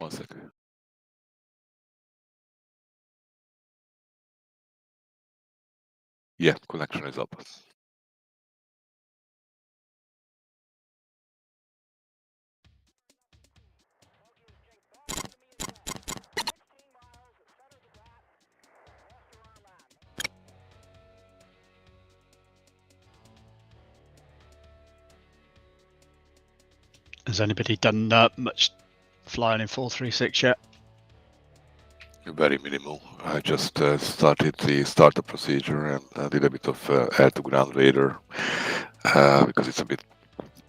1 sec. Yeah, connection is up. Has anybody done much flying in 436 yet? Very minimal. I just started the startup procedure and did a bit of air-to-ground radar because it's a bit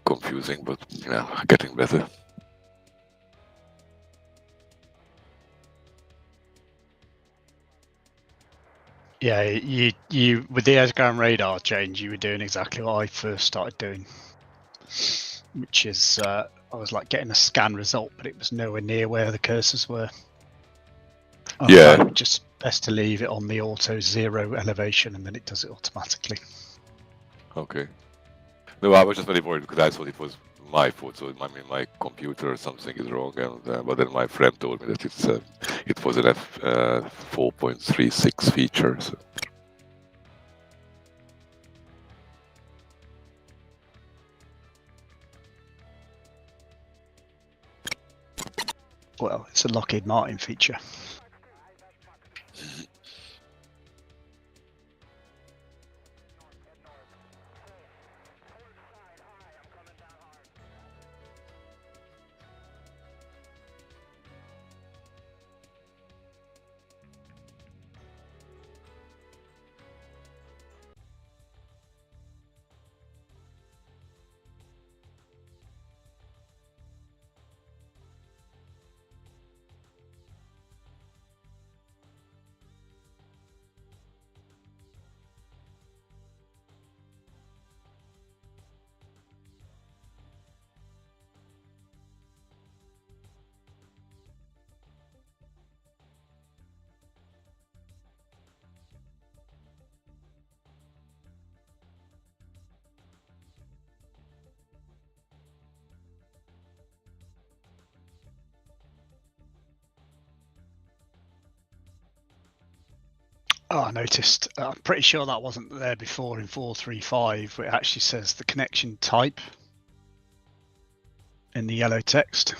confusing, but getting better. Yeah, you with the air-to-ground radar change, you were doing exactly what I first started doing, which is I was like getting a scan result, but it was nowhere near where the cursors were. Just best to leave it on the auto 0 elevation, and then it does it automatically. Okay. No, I was just very worried because I thought it was my fault. So I mean, my computer or something is wrong, and but then my friend told me that it was an F4.36 feature. So. Well, it's a Lockheed Martin feature. Oh, I noticed. I'm pretty sure that wasn't there before in 435, where it actually says the connection type in the yellow text.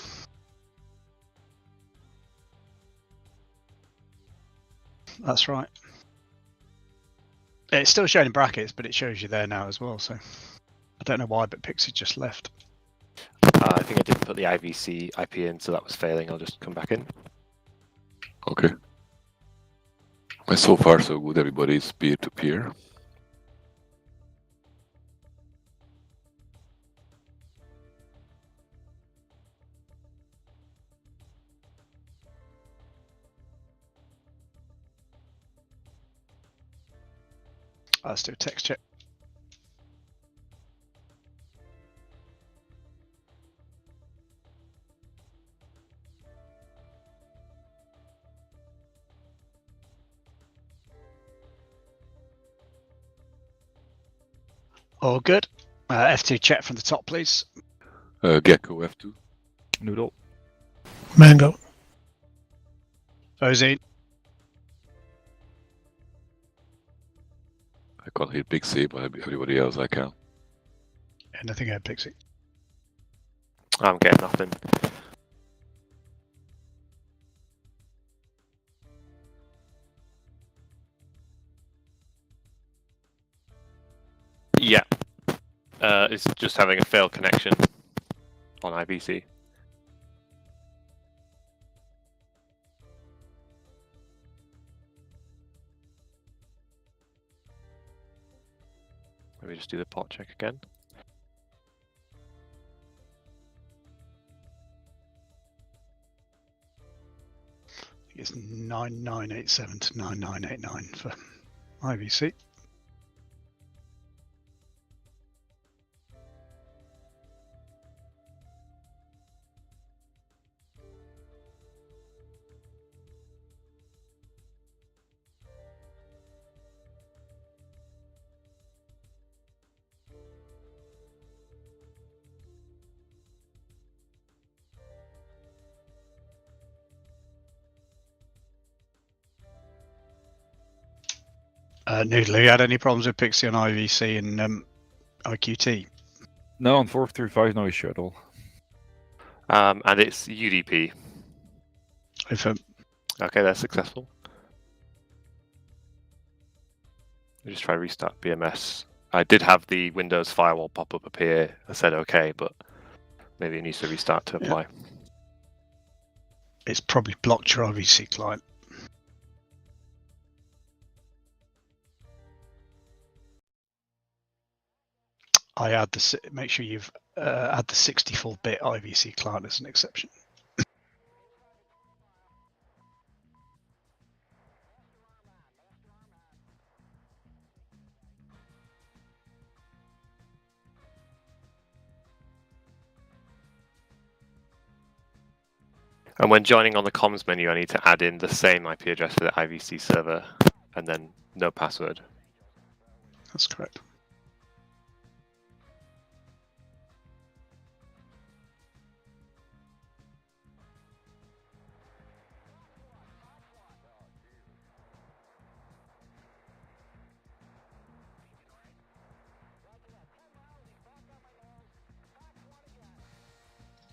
That's right. It's still showing in brackets, but it shows you there now as well. So I don't know why, but Pixie just left. I think I didn't put the IVC IP in, so that was failing. I'll just come back in. Okay. So far, so good. Everybody's peer-to-peer. Let's do a text check. All good. F2 check from the top, please. Gecko F2. Noodle. Mango. Ozine. I can't hear Pixie, but everybody else I can. Yeah, nothing here, Pixie. I'm getting nothing. Yeah. It's just having a failed connection on IVC. Let me just do the pot check again. I think it's 9987 to 9989 for IVC. Noodle, you had any problems with Pixie on IVC and IQT? No, on 435, no issue at all. And it's UDP. If Okay, that's successful. I just try to restart BMS. I did have the Windows firewall pop-up appear. I said okay, but maybe it needs to restart to apply. it's probably blocked your IVC client. I add the make sure you've add the 64-bit IVC client as an exception. And when joining on the comms menu, I need to add in the same IP address for the IVC server, and then no password. That's correct.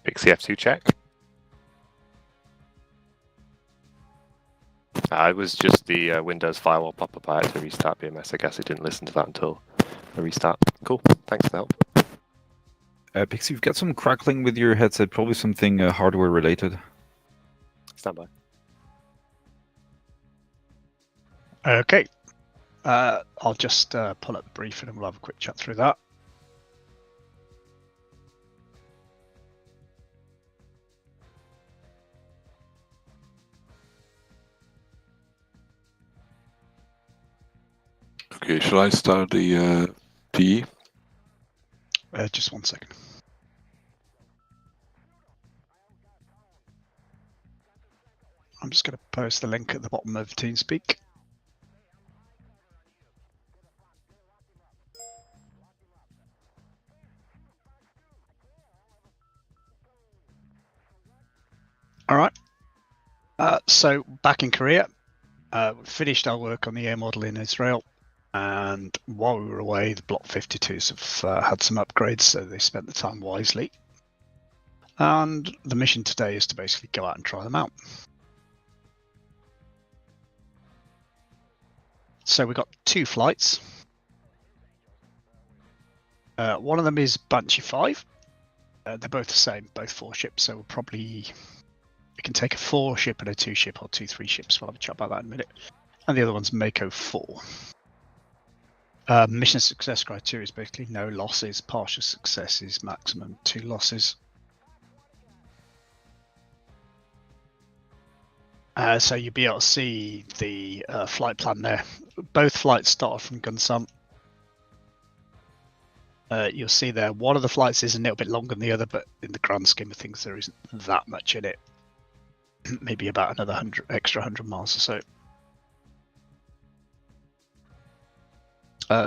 Pixie F2 check. It was just the Windows firewall pop-up. I had to restart BMS. I guess I didn't listen to that until the restart. Cool. Thanks for the help. Pixie, you've got some crackling with your headset, probably something hardware related. Stand by. Okay. I'll just pull up the briefing and we'll have a quick chat through that. Okay, shall I start the PE? Just 1 second. I'm just going to post the link at the bottom of TeamSpeak. All right. So back in Korea, we finished our work on the air model in Israel. And while we were away, the Block 52s have had some upgrades, so they spent the time wisely. And the mission today is to basically go out and try them out. So we've got 2 flights. One of them is Banshee 5. They're both the same, both 4 ships, so we can take a 4 ship and a 2 ship or 2 3 ships. We'll have a chat about that in a minute. And the other one's Mako 4. Mission success criteria is basically no losses, partial successes, maximum 2 losses. So you'll be able to see the flight plan there. Both flights start from Gunsan. You'll see there one of the flights is a little bit longer than the other, but in the grand scheme of things, there isn't that much in it. Maybe about another 100 miles or so.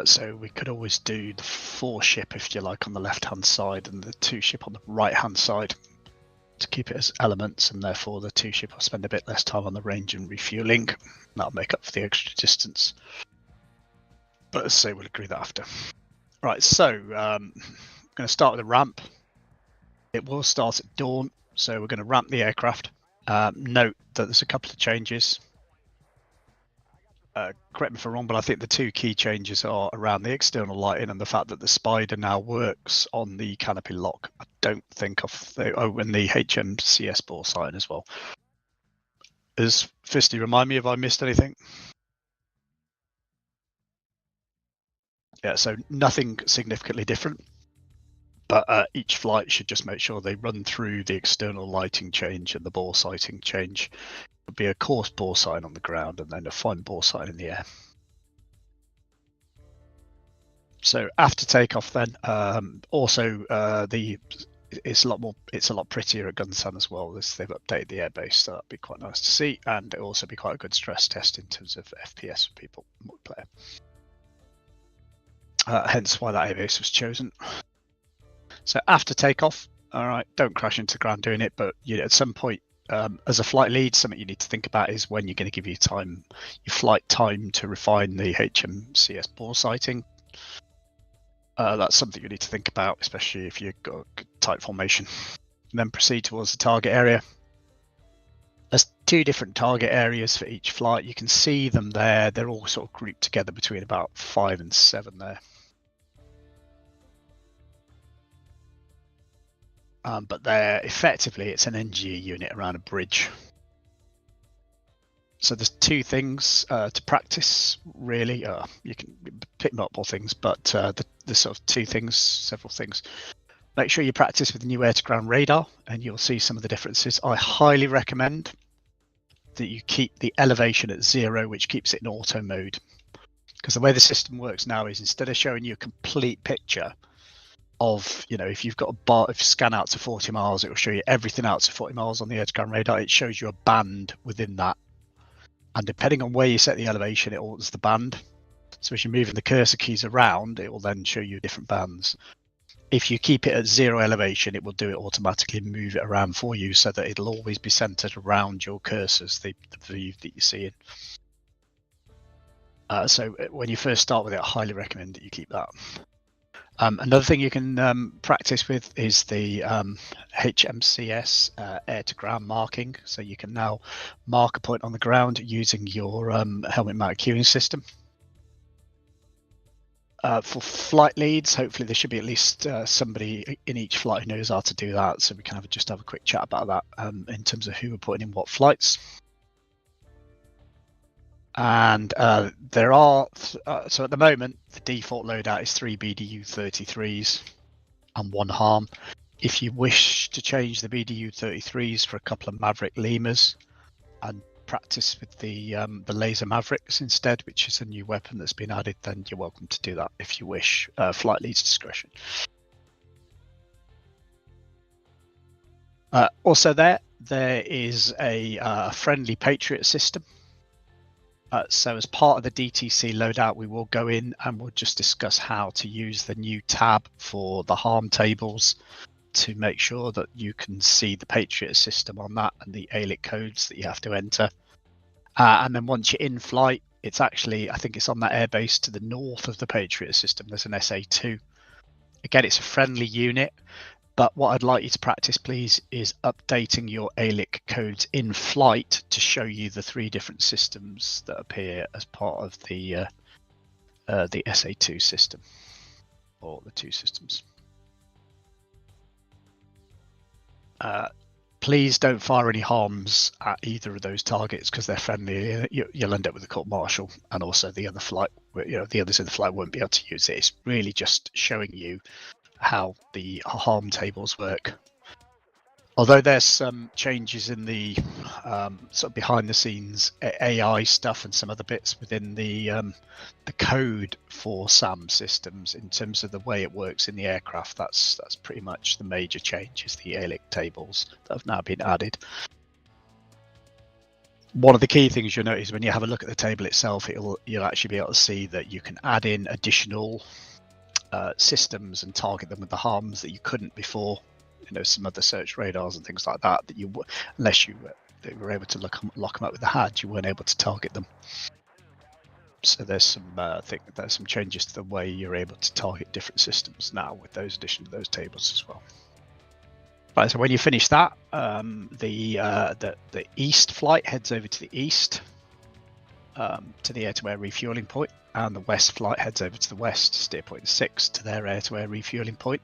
So we could always do the 4 ship, if you like, on the left-hand side and the 2 ship on the right-hand side to keep it as elements, and therefore the 2 ship will spend a bit less time on the range and refueling. That'll make up for the extra distance. But as I say, we'll agree that after. Right, so I'm going to start with a ramp. It will start at dawn, so we're going to ramp the aircraft. Note that there's a couple of changes. Correct me if I'm wrong, but I think the 2 key changes are around the external lighting and the fact that the Spider now works on the canopy lock. I don't think and the HMCS bore sign as well. As Fisty, remind me if I missed anything. Yeah, so nothing significantly different, but each flight should just make sure they run through the external lighting change and the bore sighting change. There'll be a coarse bore sign on the ground and then a fine bore sign in the air. So after takeoff, then it's a lot prettier at Gunsan as well. They've updated the airbase, so that'd be quite nice to see, and it'll also be quite a good stress test in terms of FPS for people multiplayer. Hence why that airbase was chosen. So after takeoff, all right, don't crash into the ground doing it, but at some point As a flight lead, something you need to think about is when you're going to give your flight time to refine the HMCS bore sighting. That's something you need to think about, especially if you've got a tight formation. And then proceed towards the target area. There's 2 different target areas for each flight. You can see them there. They're all sort of grouped together between about 5 and 7 there. But they're effectively, it's an NGE unit around a bridge. So there's 2 things to practice, really. You can pick multiple things, but the sort of 2 things, several things. Make sure you practice with the new air-to-ground radar, and you'll see some of the differences. I highly recommend that you keep the elevation at 0, which keeps it in auto mode. Because the way the system works now is instead of showing you a complete picture of, if you've got a bar, if you scan out to 40 miles, it will show you everything out to 40 miles on the air-to-ground radar. It shows you a band within that. And depending on where you set the elevation, it alters the band. So as you're moving the cursor keys around, it will then show you different bands. If you keep it at 0 elevation, it will do it automatically, move it around for you so that it'll always be centered around your cursors, the view that you're seeing. So when you first start with it, I highly recommend that you keep that. Another thing you can practice with is the HMCS air-to-ground marking. So you can now mark a point on the ground using your helmet mount queuing system. For flight leads, hopefully there should be at least somebody in each flight who knows how to do that. So we can just have a quick chat about that in terms of who are putting in what flights. And there are, so at the moment, the default loadout is 3 BDU-33s and 1 harm. If you wish to change the BDU-33s for a couple of Maverick Lemurs and practice with the laser Mavericks instead, which is a new weapon that's been added, then you're welcome to do that if you wish. Flight lead's discretion. Also there is a friendly Patriot system. So as part of the DTC loadout, we will go in and we'll just discuss how to use the new tab for the harm tables to make sure that you can see the Patriot system on that and the ALIC codes that you have to enter. And then once you're in flight, it's actually, I think it's on that airbase to the north of the Patriot system. There's an SA2. Again, it's a friendly unit. But what I'd like you to practice, please, is updating your ALIC codes in flight to show you the 3 different systems that appear as part of the SA2 system, or the 2 systems. Please don't fire any harms at either of those targets because they're friendly. You'll end up with a court martial, and also the other flight, the others in the flight won't be able to use it. It's really just showing you how the harm tables work. Although there's some changes in the sort of behind the scenes AI stuff and some other bits within the code for SAM systems in terms of the way it works in the aircraft, that's pretty much the major change, is the ALIC tables that have now been added. One of the key things you'll notice when you have a look at the table itself, you'll actually be able to see that you can add in additional systems and target them with the harms that you couldn't before. Some other search radars and things like that you, unless you were able to lock them up with the HAD, you weren't able to target them. So there's some there's some changes to the way you're able to target different systems now with those addition to those tables as well. Right, so when you finish that, the east flight heads over to the east to the air-to-air refueling point, and the west flight heads over to the west, steer point 6, to their air-to-air refueling point.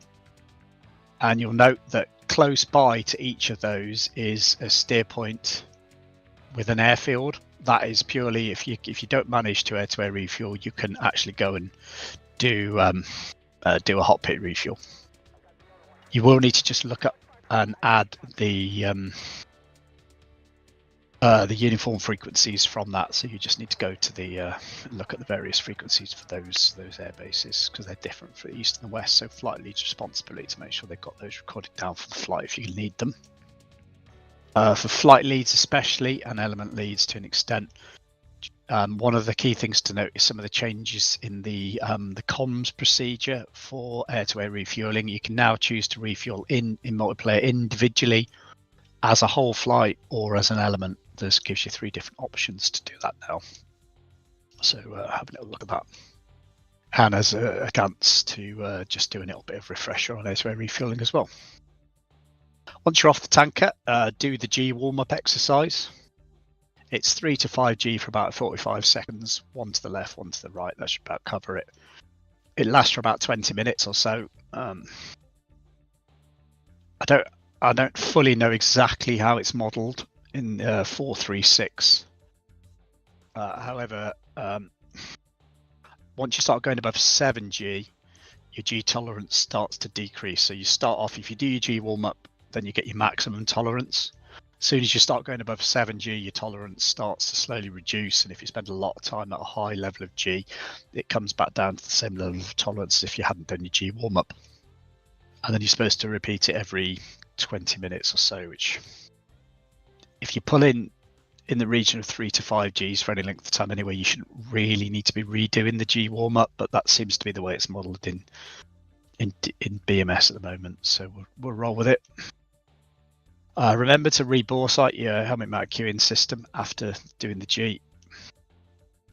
And you'll note that close by to each of those is a steer point with an airfield. That is purely if you don't manage to air-to-air refuel, you can actually go and do a hot pit refuel. You will need to just look up and add the uniform frequencies from that. So you just need to go to the look at the various frequencies for those air bases, because they're different for the east and the west. So flight lead's responsibility to make sure they've got those recorded down for the flight if you need them. For flight leads especially, and element leads to an extent, one of the key things to note is some of the changes in the comms procedure for air-to-air refueling. You can now choose to refuel in multiplayer individually as a whole flight or as an element. This gives you 3 different options to do that now. So have a little look at that. And as a chance to just do a little bit of refresher on air refueling as well. Once you're off the tanker, do the G warm-up exercise. It's 3 to 5 G for about 45 seconds, 1 to the left, 1 to the right. That should about cover it. It lasts for about 20 minutes or so. I don't fully know exactly how it's modelled in 436. However, once you start going above 7G, your G tolerance starts to decrease. So you start off, if you do your G warm-up, then you get your maximum tolerance. As soon as you start going above 7G, your tolerance starts to slowly reduce. And if you spend a lot of time at a high level of G, it comes back down to the same level of tolerance as if you hadn't done your G warm-up. And then you're supposed to repeat it every 20 minutes or so, which if you pull in the region of 3 to 5 Gs for any length of time anyway, you shouldn't really need to be redoing the G warm-up, but that seems to be the way it's modelled in BMS at the moment. So we'll roll with it. Remember to re-boresight your helmet mount queuing system after doing the G.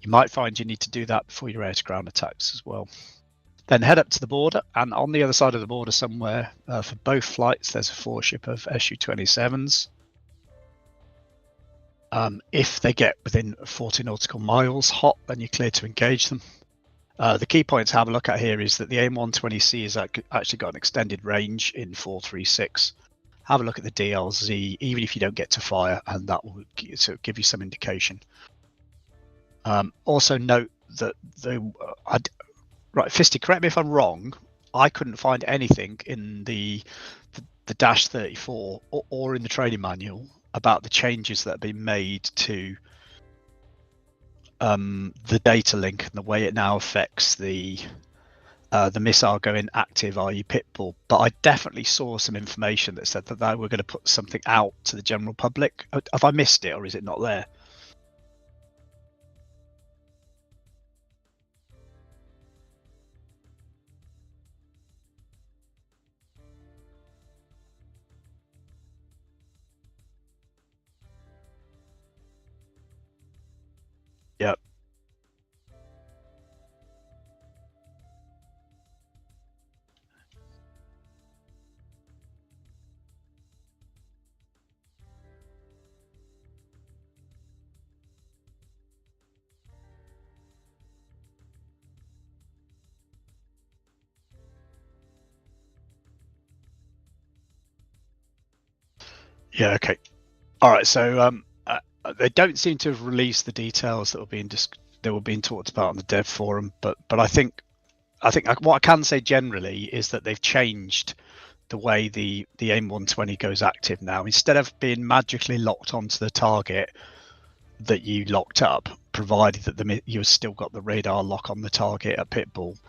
You might find you need to do that before your air-to-ground attacks as well. Then head up to the border, and on the other side of the border somewhere, for both flights, there's a 4-ship of Su-27s. If they get within 40 nautical miles hot, then you're clear to engage them. The key point to have a look at here is that the AIM-120C has actually got an extended range in 436. Have a look at the DLZ, even if you don't get to fire, and that will give you some indication. Also note that right, Fisty, correct me if I'm wrong, I couldn't find anything in the Dash 34 or in the training manual about the changes that have been made to the data link and the way it now affects the missile going active, i.e. pitbull. But I definitely saw some information that said that they were going to put something out to the general public. Have I missed it, or is it not there? Yep. Yeah, okay. All right, so they don't seem to have released the details that were being talked about on the dev forum, but I think what I can say generally is that they've changed the way the AIM-120 goes active now. Instead of being magically locked onto the target that you locked up, provided that you've still got the radar lock on the target at pitbull,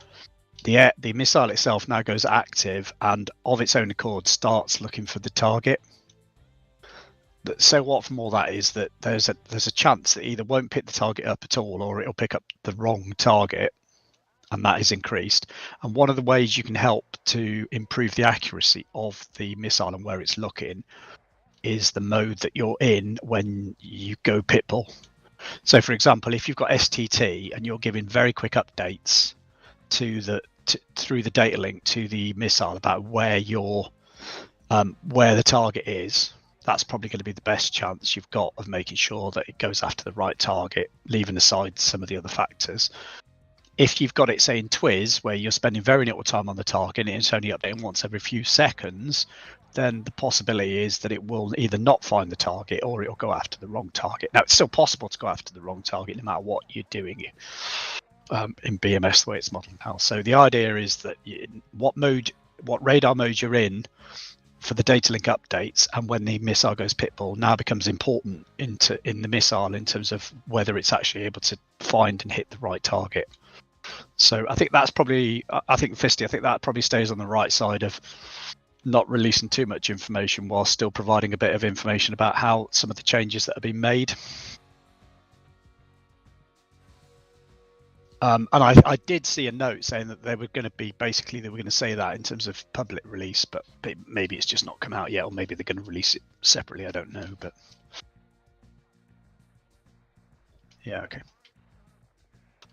the missile itself now goes active and of its own accord starts looking for the target. So what from all that is that there's a chance that either won't pick the target up at all, or it'll pick up the wrong target, and that is increased. And one of the ways you can help to improve the accuracy of the missile and where it's looking is the mode that you're in when you go pitbull. So for example, if you've got STT and you're giving very quick updates through the data link to the missile about where the target is, that's probably going to be the best chance you've got of making sure that it goes after the right target, leaving aside some of the other factors. If you've got it, say, in Twiz, where you're spending very little time on the target and it's only updating once every few seconds, then the possibility is that it will either not find the target or it'll go after the wrong target. Now, it's still possible to go after the wrong target no matter what you're doing in BMS, the way it's modeled now. So the idea is that what radar mode you're in for the data link updates and when the missile goes pitbull now becomes important in the missile in terms of whether it's actually able to find and hit the right target. So I think that's probably, I think that probably stays on the right side of not releasing too much information while still providing a bit of information about how some of the changes that have been made. And I did see a note saying that they were going to say that in terms of public release, but maybe it's just not come out yet, or maybe they're going to release it separately. I don't know, but yeah, okay.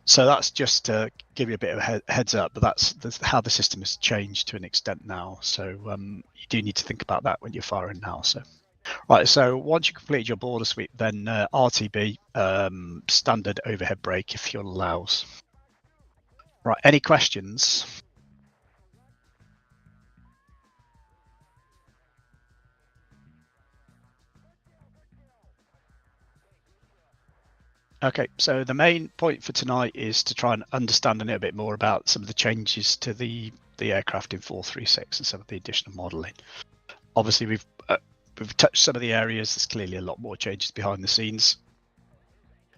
So that's just to give you a bit of a heads up, but that's how the system has changed to an extent now. So you do need to think about that when you're firing now. So. Right, so once you complete your border sweep, then RTB, standard overhead brake if fuel allows. Right, any questions? Okay, so the main point for tonight is to try and understand a little bit more about some of the changes to the aircraft in 436 and some of the additional modelling. Obviously, we've touched some of the areas. There's clearly a lot more changes behind the scenes,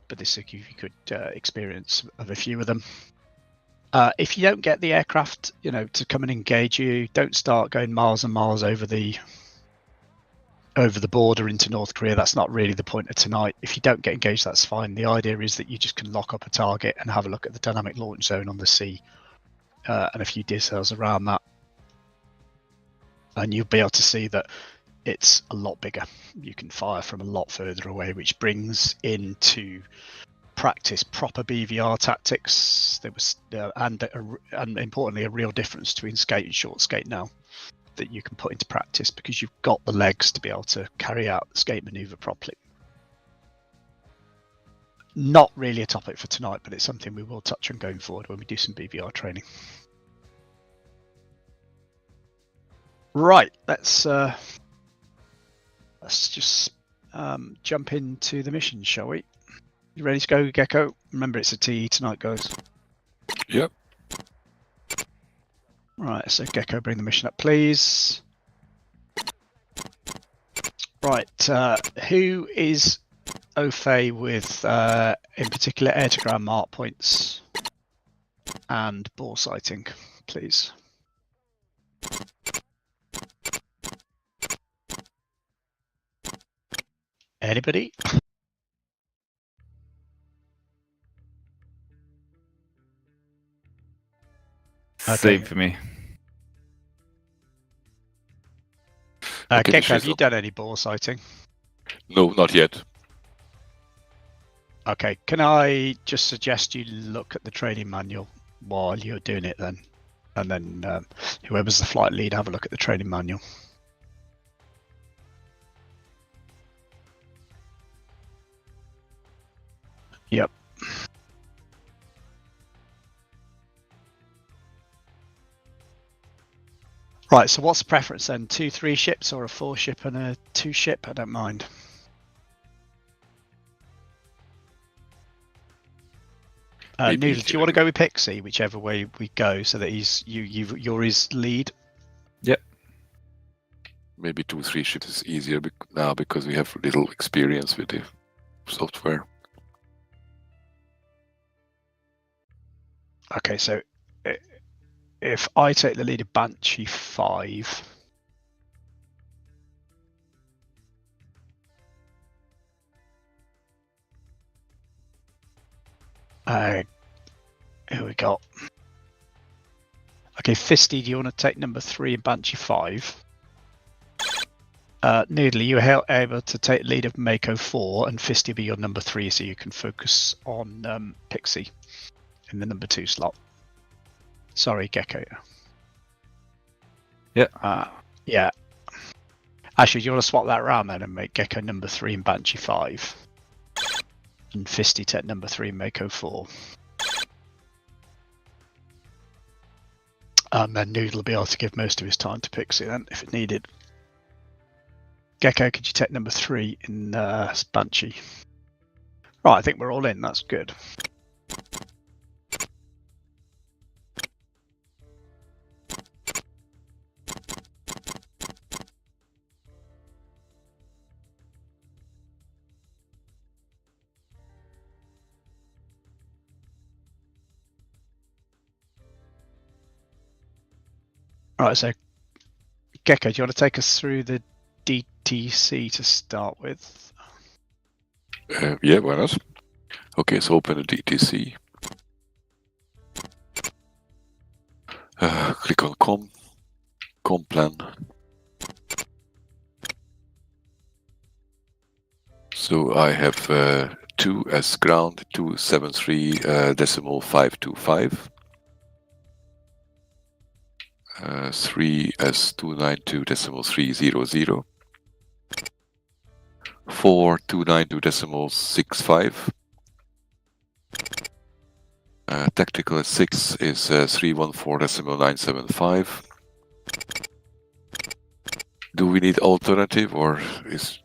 but this will give you good experience of a few of them. If you don't get the aircraft, to come and engage you, don't start going miles and miles over the border into North Korea. That's not really the point of tonight. If you don't get engaged, that's fine. The idea is that you just can lock up a target and have a look at the dynamic launch zone on the sea and a few details around that. And you'll be able to see that it's a lot bigger. You can fire from a lot further away, which brings into practice proper BVR tactics. There was and importantly a real difference between skate and short skate now that you can put into practice because you've got the legs to be able to carry out the skate maneuver properly. Not really a topic for tonight, but it's something we will touch on going forward when we do some BVR training. Right, let's just jump into the mission, shall we? You ready to go, Gecko? Remember, it's a TE tonight, guys. Yep. Right, so Gecko, bring the mission up, please. Right, who is au fait with, in particular, air-to-ground mark points and bore sighting, please? Anybody? Same for me. Okay, Gecko, have you done any bore sighting? No, not yet. Okay, can I just suggest you look at the training manual while you're doing it then? And then whoever's the flight lead, have a look at the training manual. Yep. Right, so what's the preference then? 2-3 ships or a 4 ship and a 2 ship? I don't mind. Noodle, do you want to go with Pixie, whichever way we go, so that you're his lead? Yep. Maybe 2-3 ships is easier now because we have little experience with the software. Okay, so if I take the lead of Banshee 5, who we got? Okay, Fisty, do you want to take number 3 in Banshee 5? Noodle, you were able to take the lead of Mako 4 and Fisty be your number 3 so you can focus on Pixie in the number 2 slot. Sorry, Gecko. Yeah. Yeah. Actually, do you want to swap that around then and make Gecko number 3 in Banshee 5? And Fisty take number 3 in Mako 4. And then Noodle will be able to give most of his time to Pixie then, if it needed. Gecko, could you take number 3 in Banshee? Right, I think we're all in. That's good. Right, so Gecko, do you want to take us through the DTC to start with? Yeah, why not? Okay, so open the DTC. click on com plan. So I have 2 as ground, 273.525. 3 as 292.300. 4 292.65. Tactical at 6 is 314.975. Do we need alternative or is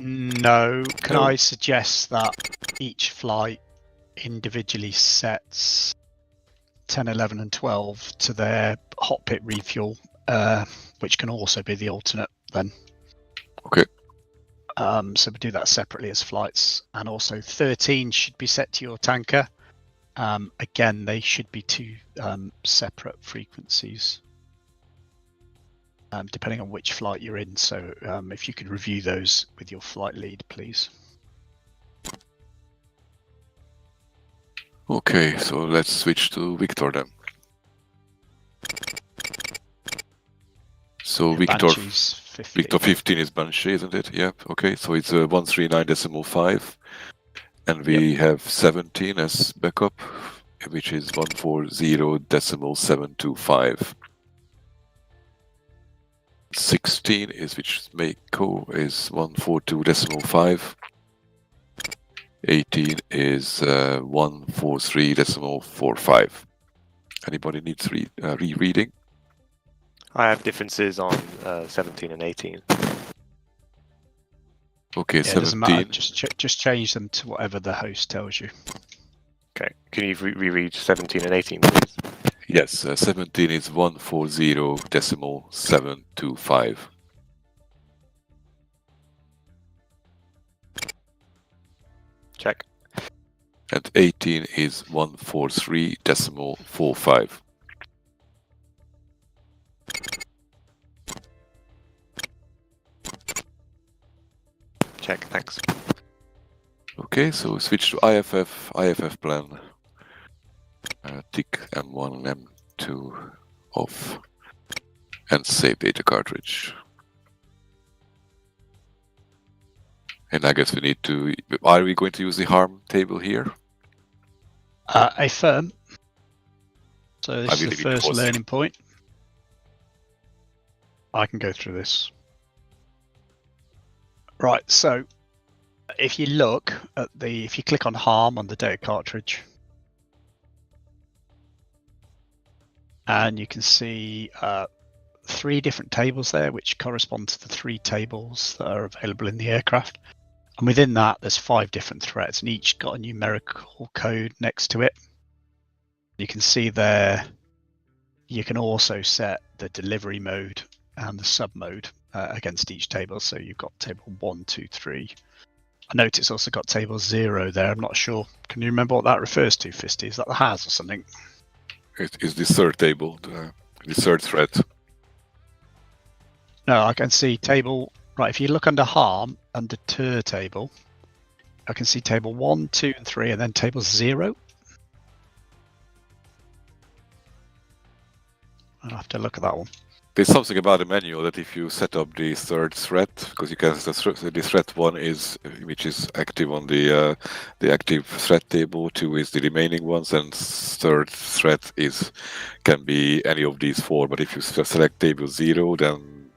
No. Can No. I suggest that each flight individually sets 10, 11, and 12 to their hot pit refuel, which can also be the alternate then. Okay. So we do that separately as flights, and also 13 should be set to your tanker. Again, they should be 2 separate frequencies, depending on which flight you're in. So if you could review those with your flight lead, please. Okay, so let's switch to Victor then. So Yeah, Victor Banshee's 50. Victor 15 is Banshee, isn't it? Yeah. Okay, so it's 139.5, and we have 17 as backup, which is 140.725. 16 is which Mako is 142.5. 18 is 143.45. Anybody needs rereading? I have differences on 17 and 18. Okay, Yeah, it doesn't matter. 17. Just change them to whatever the host tells you. Okay, can you reread 17 and 18, please? Yes, 17 is 140.725. Check. And 18 is 143.45. Check, thanks. Okay, so switch to IFF plan. Tick M1 and M2 off. And save data cartridge. And I guess we need to... Are we going to use the harm table here? A firm. So this is the believe it first was. learning point. I can go through this. Right, so if you look at if you click on harm on the data cartridge, and you can see 3 different tables there, which correspond to the 3 tables that are available in the aircraft. And within that, there's 5 different threats, and each got a numerical code next to it. You can see there, you can also set the delivery mode and the sub mode against each table. So you've got table 1, 2, 3. I note it's also got table 0 there. I'm not sure. Can you remember what that refers to, Fisty? Is that the HAS or something? It is the third table, the third threat. No, I can see table. Right, if you look under harm, under TER table, I can see table 1, 2, and 3, and then table 0. I'll have to look at that one. There's something about the manual that if you set up the third threat, because you can the threat 1 is which is active on the active threat table, 2 is the remaining ones, and third threat can be any of these 4. But if you select table 0, then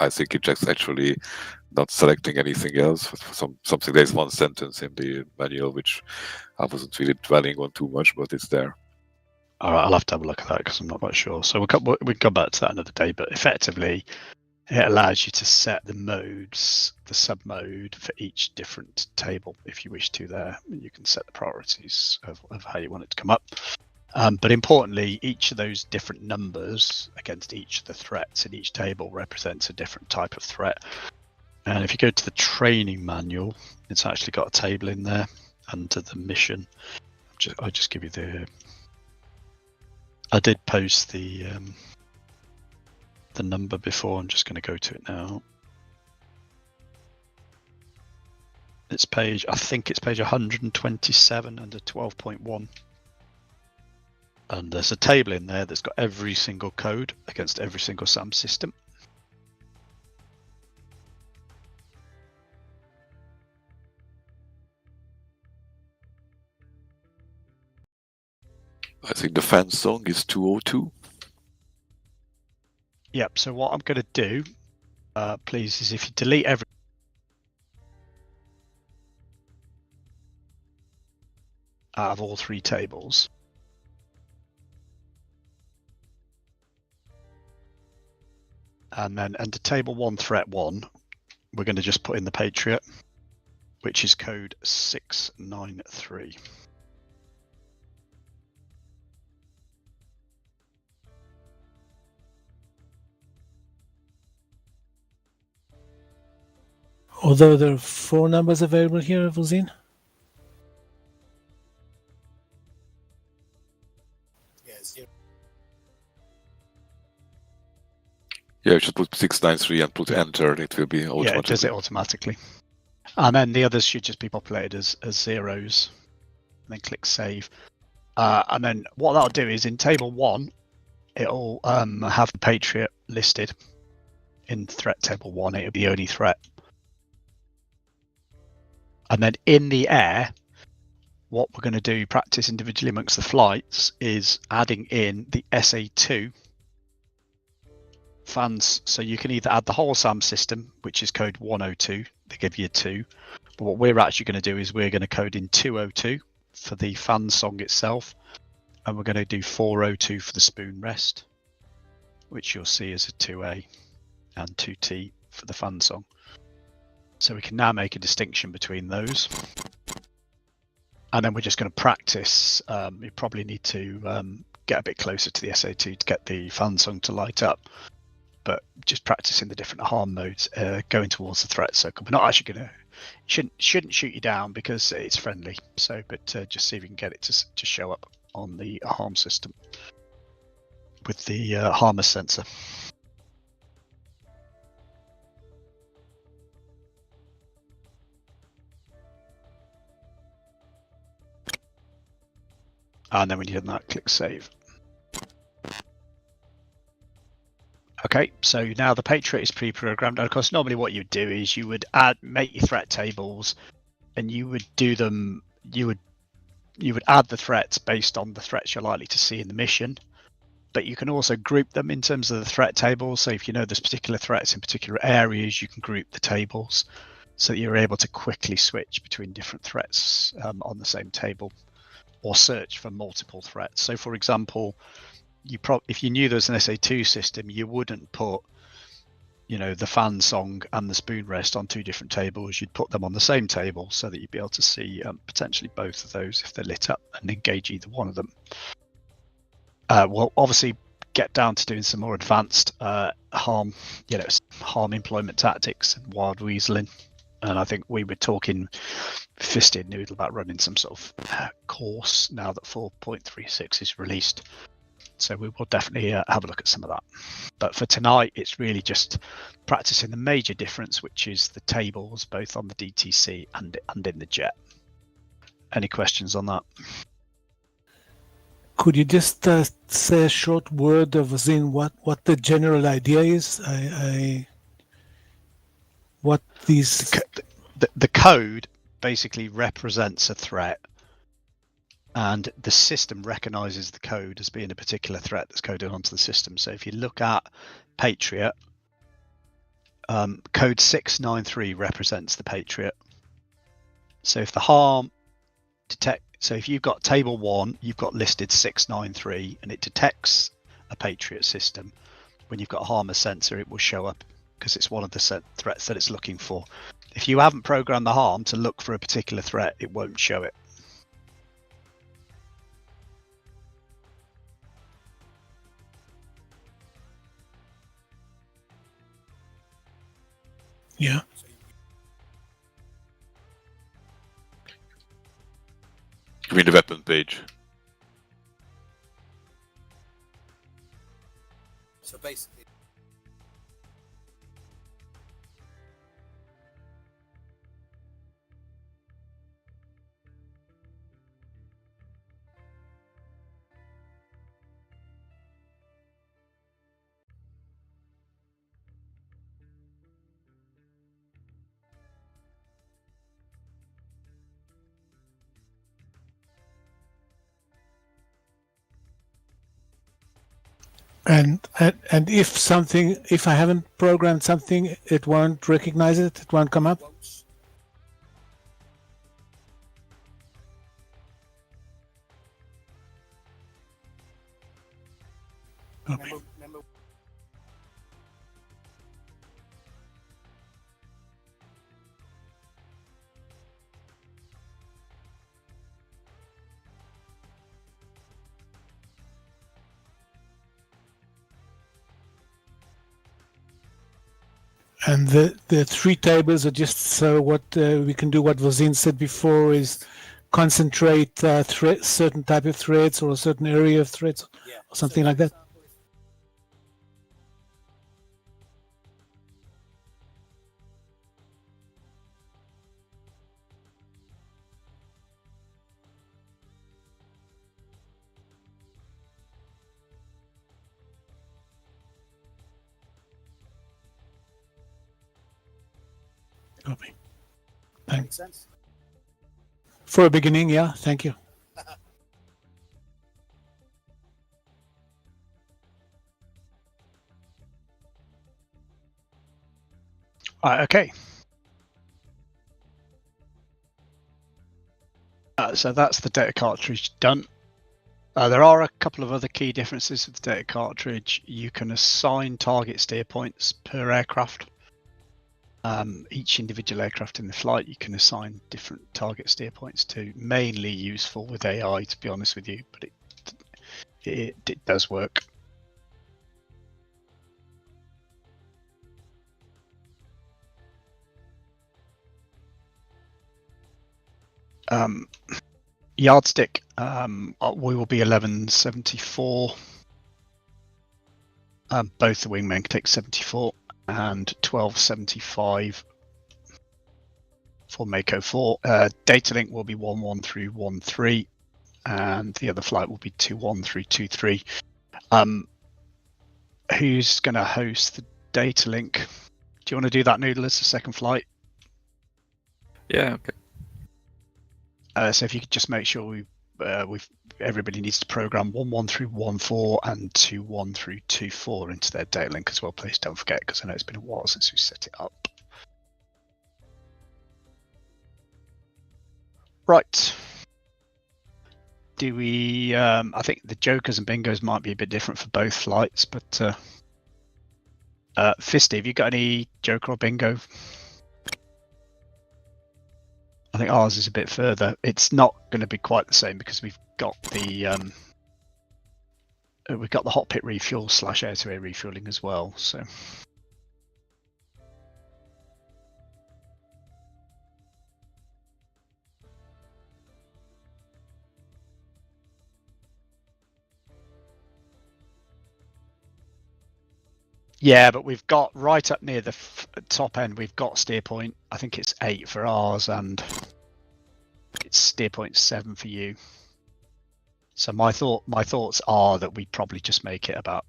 I think it's just actually not selecting anything else. Something there's one sentence in the manual which I wasn't really dwelling on too much, but it's there. All right, I'll have to have a look at that because I'm not quite sure. So we can come back to that another day. But effectively, it allows you to set the modes, the sub mode for each different table if you wish to. There, you can set the priorities of how you want it to come up. But importantly, each of those different numbers against each of the threats in each table represents a different type of threat. And if you go to the training manual, it's actually got a table in there under the mission. I'll just give you the. I did post the number before. I'm just going to go to it now. It's I think it's page 127 under 12.1. And there's a table in there that's got every single code against every single SAM system. I think the fan song is 202. Yep, so what I'm going to do, please, is if you delete every out of all three tables. And then under table 1, threat 1, we're going to just put in the Patriot, which is code 693. Although there are 4 numbers available here, Vuzin. Yeah, you should put 693 and put enter. It will be automatically. Yeah, it does it automatically. And then the others should just be populated as zeros. And then click save. And then what that'll do is in table 1, it'll have the Patriot listed in threat table 1. It'll be the only threat. And then in the air, what we're going to do, practice individually amongst the flights, is adding in the SA2 fans. So you can either add the whole SAM system, which is code 102, they give you a 2. But what we're actually going to do is we're going to code in 202 for the fan song itself. And we're going to do 402 for the spoon rest, which you'll see as a 2A and 2T for the fan song. So we can now make a distinction between those. And then we're just going to practice. You probably need to get a bit closer to the SA2 to get the fan song to light up. But just practicing the different harm modes going towards the threat circle. We're not actually going to, shouldn't shoot you down because it's friendly. So, but just see if you can get it to show up on the harm system with the harmer sensor. And then when you've done that, click save. Okay, so now the Patriot is pre-programmed. And of course, normally what you'd do is you would make your threat tables, and you would do them. You would add the threats based on the threats you're likely to see in the mission. But you can also group them in terms of the threat tables. So if you know there's particular threats in particular areas, you can group the tables so that you're able to quickly switch between different threats on the same table, or search for multiple threats. So for example, if you knew there was an SA2 system, you wouldn't put, the fan song and the spoon rest on 2 different tables. You'd put them on the same table so that you'd be able to see potentially both of those if they're lit up and engage either one of them. We'll obviously get down to doing some more advanced harm employment tactics and wild weaseling. And I think we were talking Fisted Noodle about running some sort of course now that 4.36 is released. So we will definitely have a look at some of that. But for tonight, it's really just practicing the major difference, which is the tables, both on the DTC and in the jet. Any questions on that? Could you just say a short word of Zin what the general idea is? What these the code basically represents a threat, and the system recognizes the code as being a particular threat that's coded onto the system. So if you look at Patriot, code 693 represents the Patriot. So if the harm so if you've got table 1, you've got listed 693, and it detects a Patriot system. When you've got a harmer sensor, it will show up because it's one of the threats that it's looking for. If you haven't programmed the harm to look for a particular threat, it won't show it. Yeah. You mean the weapon page? So basically, And if I haven't programmed something, it won't recognize it. It won't come up. Okay. And the three tables are just so what we can do. What Vozin said before is concentrate certain type of threads or a certain area of threads or something like that. Copy. Thanks. For a beginning, yeah. Thank you. Right, okay. So that's the data cartridge done. There are a couple of other key differences with the data cartridge. You can assign target steer points per aircraft. Each individual aircraft in the flight you can assign different target steer points to. Mainly useful with AI, to be honest with you, but it does work. Yardstick, we will be 1174. Both the wingmen can take 74 and 1275 for Mako 4. Data link will be 11 through 13, and the other flight will be 21 through 23. Who's going to host the data link? Do you want to do that, Noodle, as the second flight? Yeah, okay. So if you could just make sure everybody needs to program 11 through 14 and 21 through 24 into their data link as well. Please don't forget, because I know it's been a while since we set it up. Right. Do we? I think the jokers and bingos might be a bit different for both flights, but Fisty, have you got any joker or bingo? I think ours is a bit further. It's not going to be quite the same because we've got the hot pit refuel / air-to-air refueling as well. So yeah, but we've got right up near the top end. We've got steer point. I think it's 8 for ours, and it's steer point 7 for you. So my thoughts are that we probably just make it about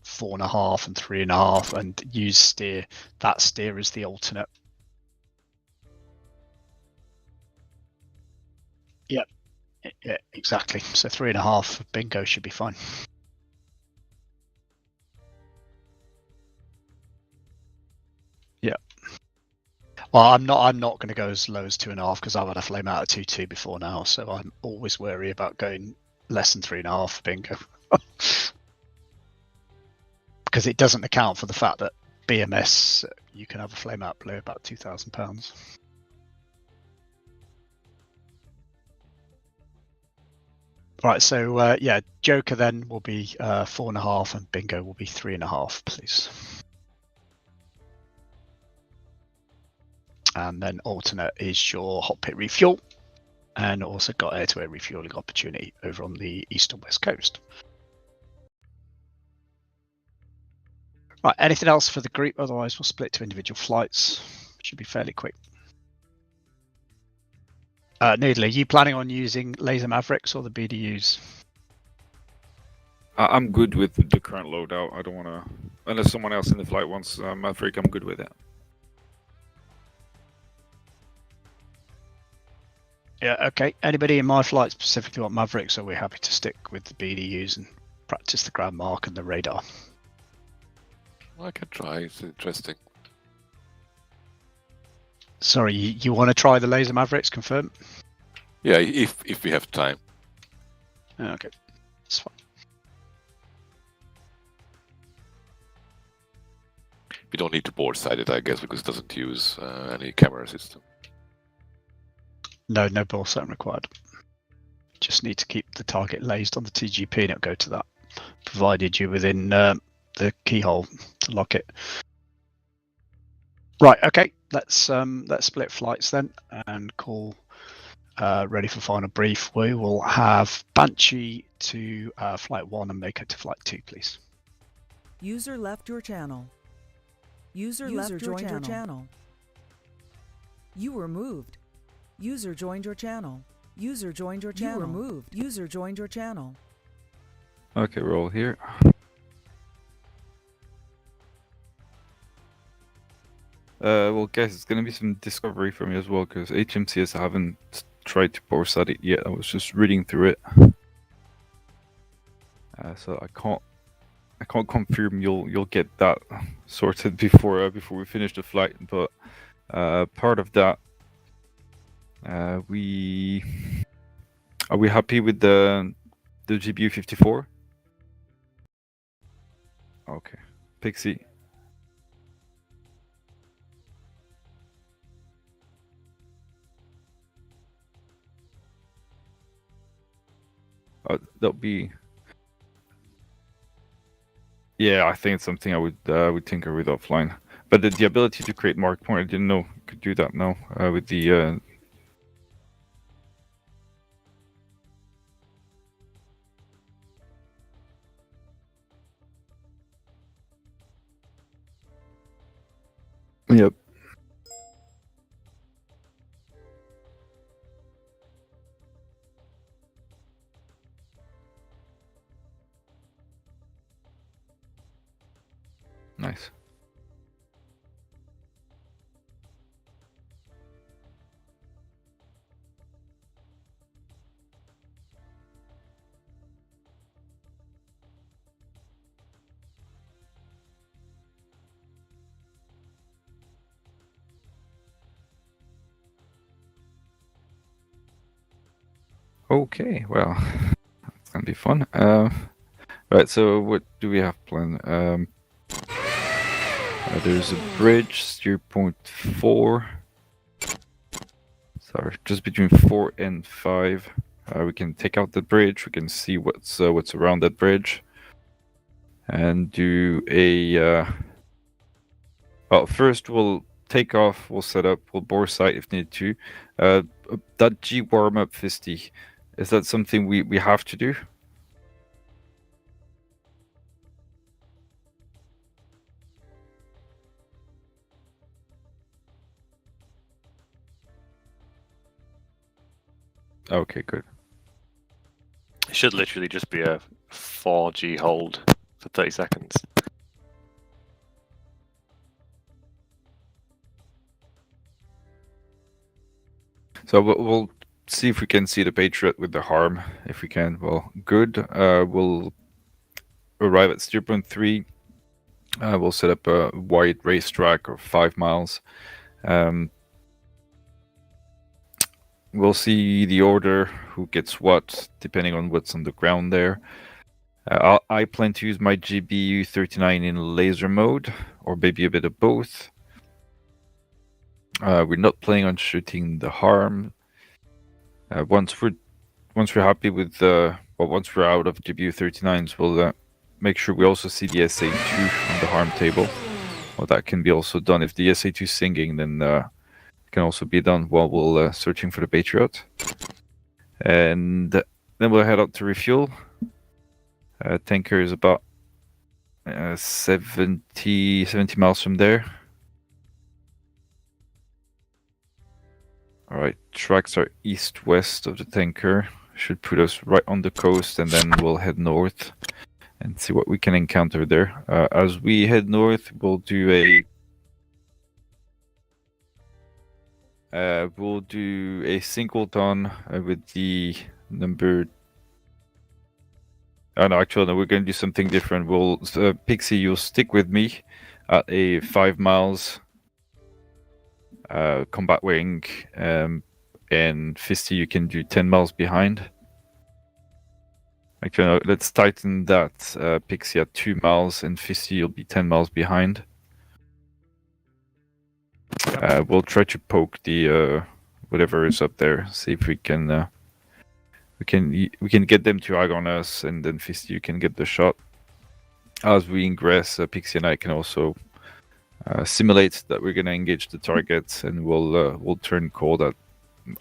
4.5 and 3.5, and use that steer as the alternate. Yep. Yeah, exactly. So 3.5 bingo should be fine. Yeah. Well, I'm not going to go as low as 2.5 because I've had a flame out at 2.2 before now, so I'm always wary about going less than 3.5 for bingo. Because it doesn't account for the fact that BMS, you can have a flame out below about £2,000. Right, so yeah, joker then will be 4.5 and bingo will be 3.5, please. And then alternate is your hot pit refuel, and also got air-to-air refueling opportunity over on the east and west coast. Right, anything else for the group? Otherwise, we'll split to individual flights. Should be fairly quick. Noodle, are you planning on using laser Mavericks or the BDUs? I'm good with the current loadout. I don't want to, unless someone else in the flight wants Maverick, I'm good with that. Yeah, okay. Anybody in my flight specifically want Mavericks, or we're happy to stick with the BDUs and practice the ground mark and the radar. I can try. It's interesting. Sorry, you want to try the laser Mavericks? Confirm. Yeah, if we have time. Okay, that's fine. We don't need to board sight it, I guess, because it doesn't use any camera system. No ball sight required. Just need to keep the target lased on the TGP and it'll go to that, provided you're within the keyhole to lock it. Right, okay, let's split flights then and call ready for final brief. We will have Banshee to flight 1 and Maker to flight 2, please. User left your channel. User left your channel. You were moved. User joined your channel. User joined your channel. You were moved. User joined your channel. Okay, we're all here. Well, guys, it's gonna be some discovery for me as well, because HMCS I haven't tried to bore sight it yet. I was just reading through it, so I can't confirm you'll get that sorted before we finish the flight. But part of that, are we happy with the GBU 54? Okay, Pixie. That'll be. Yeah, I think it's something I would tinker with offline. But the ability to create mark point, I didn't know you could do that now with the. Yep. Nice. Okay, well, it's gonna be fun. Right, so what do we have planned? There's a bridge, 0.4. Sorry, just between 4 and 5. We can take out the bridge. We can see what's around that bridge, and do a. Well, first we'll take off. We'll set up. We'll bore sight if needed to. That G warm up 50. Is that something we have to do? Okay, good. It should literally just be a 4G hold for 30 seconds. So we'll see if we can see the Patriot with the harm. If we can, well, good. We'll arrive at 0.3. We'll set up a wide racetrack of 5 miles. We'll see the order, who gets what, depending on what's on the ground there. I plan to use my GBU 39 in laser mode, or maybe a bit of both. We're not planning on shooting the harm. Once we're happy with once we're out of GBU 39s, we'll make sure we also see the SA2 on the harm table. Well, that can be also done if the SA2 is singing, then it can also be done while we're searching for the Patriot. And then we'll head out to refuel. Tanker is about 70 miles from there. Alright, tracks are east-west of the tanker. Should put us right on the coast, and then we'll head north and see what we can encounter there. As we head north, we'll do a singleton with the number No, actually, no, we're going to do something different. We'll Pixie, you'll stick with me at a 5 miles combat wing, and Fisty, you can do 10 miles behind. Actually, no, let's tighten that. Pixie at 2 miles, and Fisty, you'll be 10 miles behind. We'll try to poke the whatever is up there. See if we can get them to ag on us, and then Fisty, you can get the shot. As we ingress, Pixie and I can also simulate that we're going to engage the target, and we'll turn cold at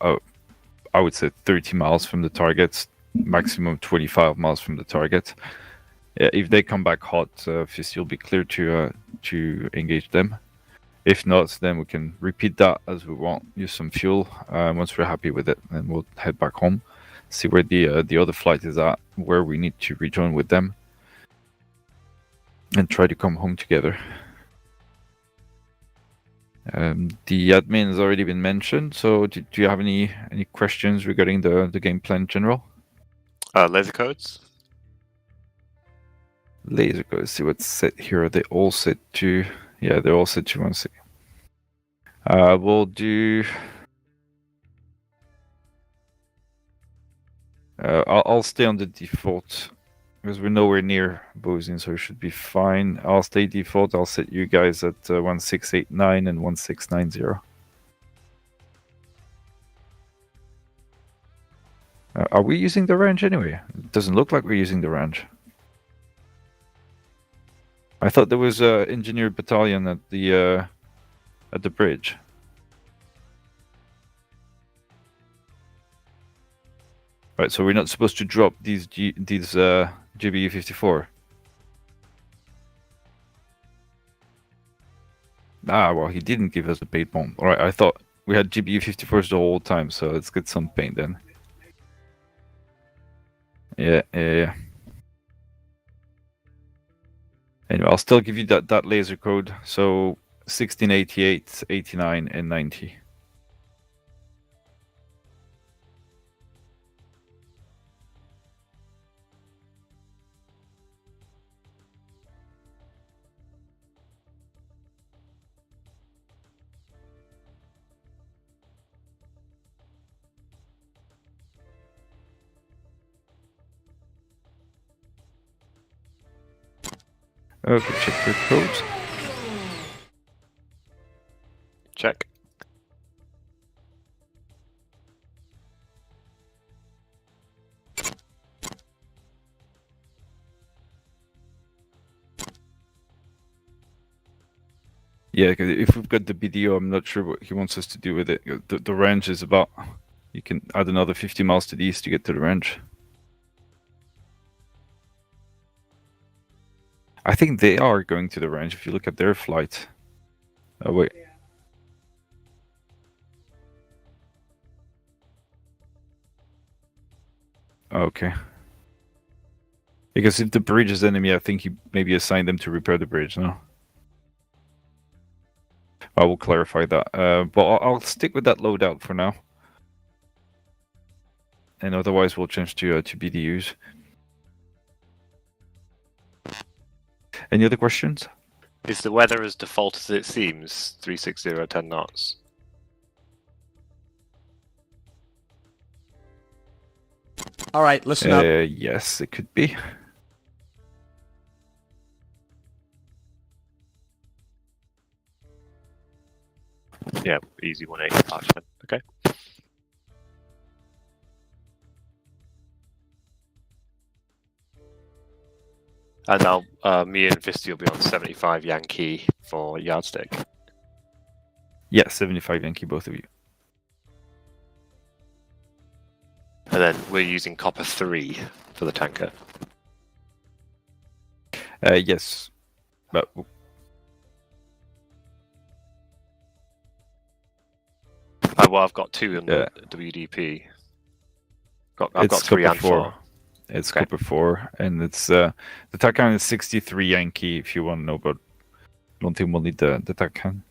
I would say 30 miles from the target, maximum 25 miles from the target. If they come back hot, Fisty will be clear to engage them. If not, then we can repeat that as we want. Use some fuel. Once we're happy with it, then we'll head back home. See where the other flight is at, where we need to rejoin with them, and try to come home together. The admin has already been mentioned. So, do you have any questions regarding the game plan in general? Laser codes. Laser codes. See what's set here. Are they all set to? Yeah, they're all set to 1C. We'll do. I'll stay on the default because we're nowhere near Bozin, so it should be fine. I'll stay default. I'll set you guys at 1689 and 1690. Are we using the range anyway? It doesn't look like we're using the range. I thought there was a engineer battalion at the bridge. Right, so we're not supposed to drop these GBU-54. Ah, well, he didn't give us a paint bomb. All right, I thought we had GBU-54s the whole time, so let's get some paint then. Yeah. Anyway, I'll still give you that laser code. So 1688, 89, and 90. Okay, check your codes. Check. Yeah, because if we've got the BDO, I'm not sure what he wants us to do with it. The range is about... You can add another 50 miles to the east to get to the range. I think they are going to the range if you look at their flight. Oh, wait. Okay. Because if the bridge is enemy, I think he maybe assigned them to repair the bridge, no? I will clarify that. But I'll stick with that loadout for now. And otherwise we'll change to BDUs. Any other questions? Is the weather as default as it seems? 360, 10 knots. All right, listen up. Yes, it could be. Yeah, easy 180 parchment. Okay. And now me and Fisty will be on 75 Yankee for yardstick. Yeah, 75 Yankee, both of you. And then we're using copper 3 for the tanker. Yes. But Well, I've got 2 in the WDP. I've got it's 3 copper and 4. 4. It's Okay. copper 4, and it's the Takan is 63 Yankee if you want to know, but I don't think we'll need the Takan.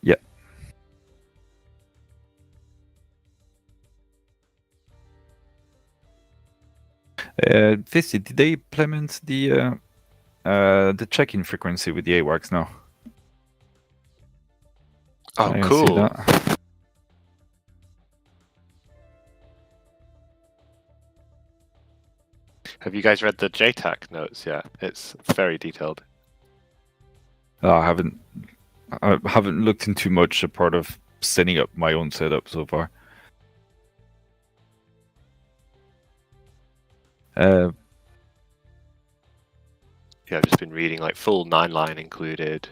Yeah. Vici, did they implement the check-in frequency with the AWACS now? Oh, I can see cool. that. Have you guys read the JTAC notes yet? It's very detailed. I haven't looked into much, a part of setting up my own setup so far. Yeah, I've just been reading, like, full 9-line included.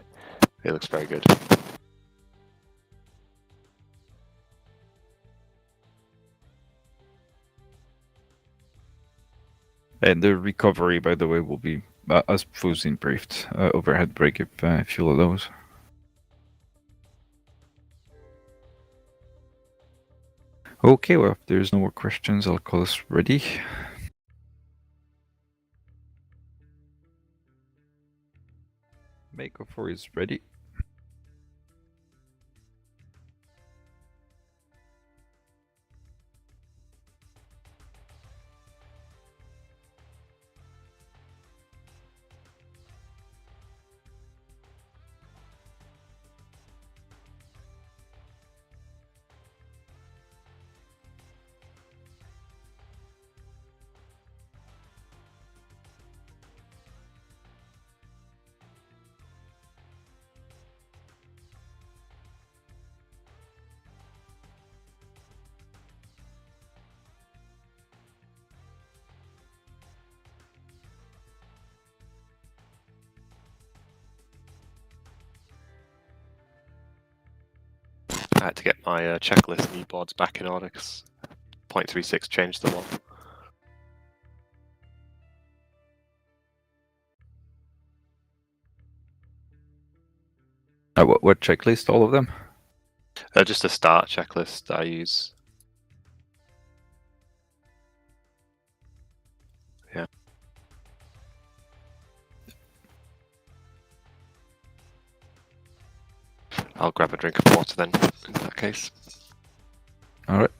It looks very good. And the recovery, by the way, will be, as Fuzin briefed, overhead brake if fuel allows. Okay, well, if there's no more questions, I'll call us ready. Mako 4 is ready. I had to get my checklist and e-boards back in order because 0.36 changed them all. What checklist? All of them? Just a start checklist I use. Yeah. I'll grab a drink of water then, in that case. All right.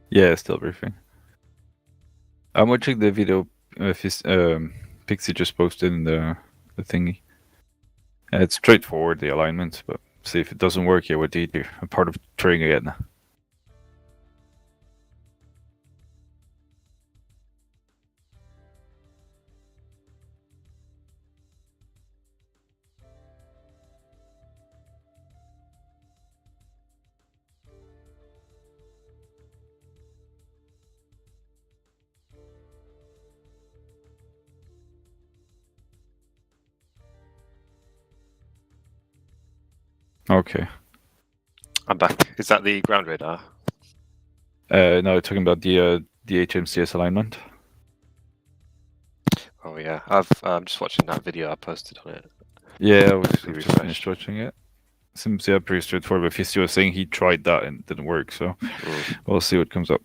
Yeah, still briefing. I'm watching the video Pixie just posted in the thingy. It's straightforward, the alignment, but see if it doesn't work, yeah, what do you do? A part of trying again. Okay. I'm back. Is that the ground radar? No, talking about the HMCS alignment. Oh yeah, I'm just watching that video I posted on it. Yeah, I was Quickly just refresh. finished watching it. Seems pretty straightforward. But Fisty was saying he tried that and it didn't work, so we'll see what comes up.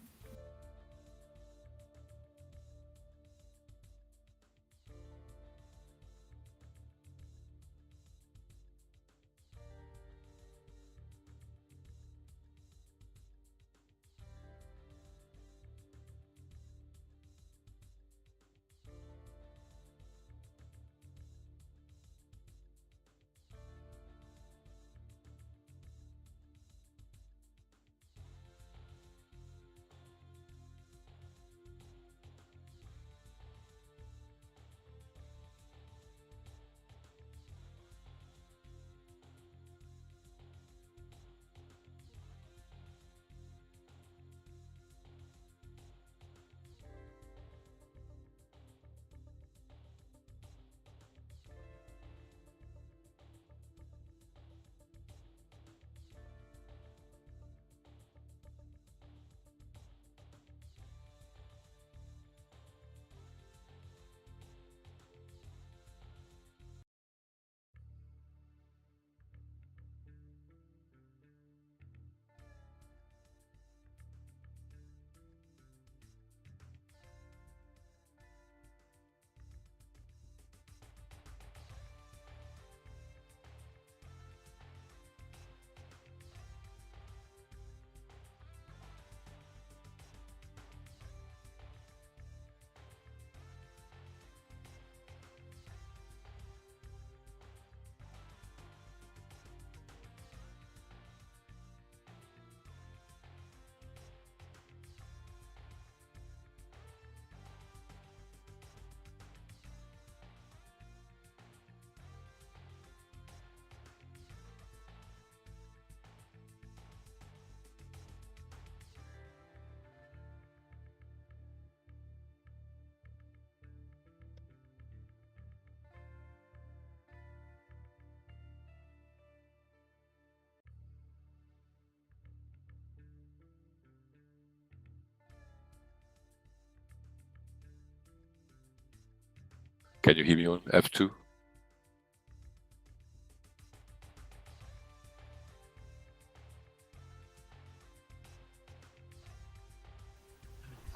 Can you hear me on F2?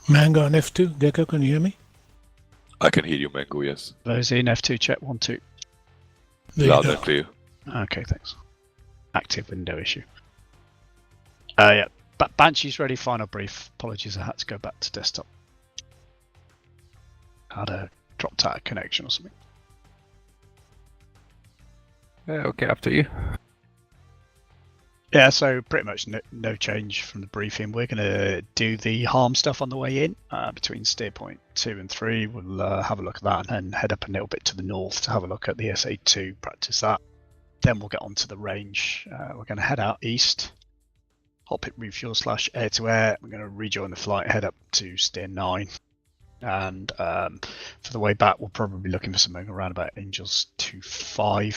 Mango on F2. Gecko, can you hear me? I can hear you, Mango, yes. Those in F2 check 1 2. There Loud you and go. clear. Okay, thanks. Active window issue. Yeah, but Banshee's ready. Final brief. Apologies, I had to go back to desktop. Had a dropped out of connection or something. Okay, after you. Yeah, so pretty much no change from the briefing. We're going to do the harm stuff on the way in between steer point 2 and 3. We'll have a look at that and then head up a little bit to the north to have a look at the SA2, practice that. Then we'll get onto the range. We're going to head out east, hot pit refuel / air to air. We're going to rejoin the flight, head up to steer 9. And for the way back, we'll probably be looking for something around about Angels 2-5.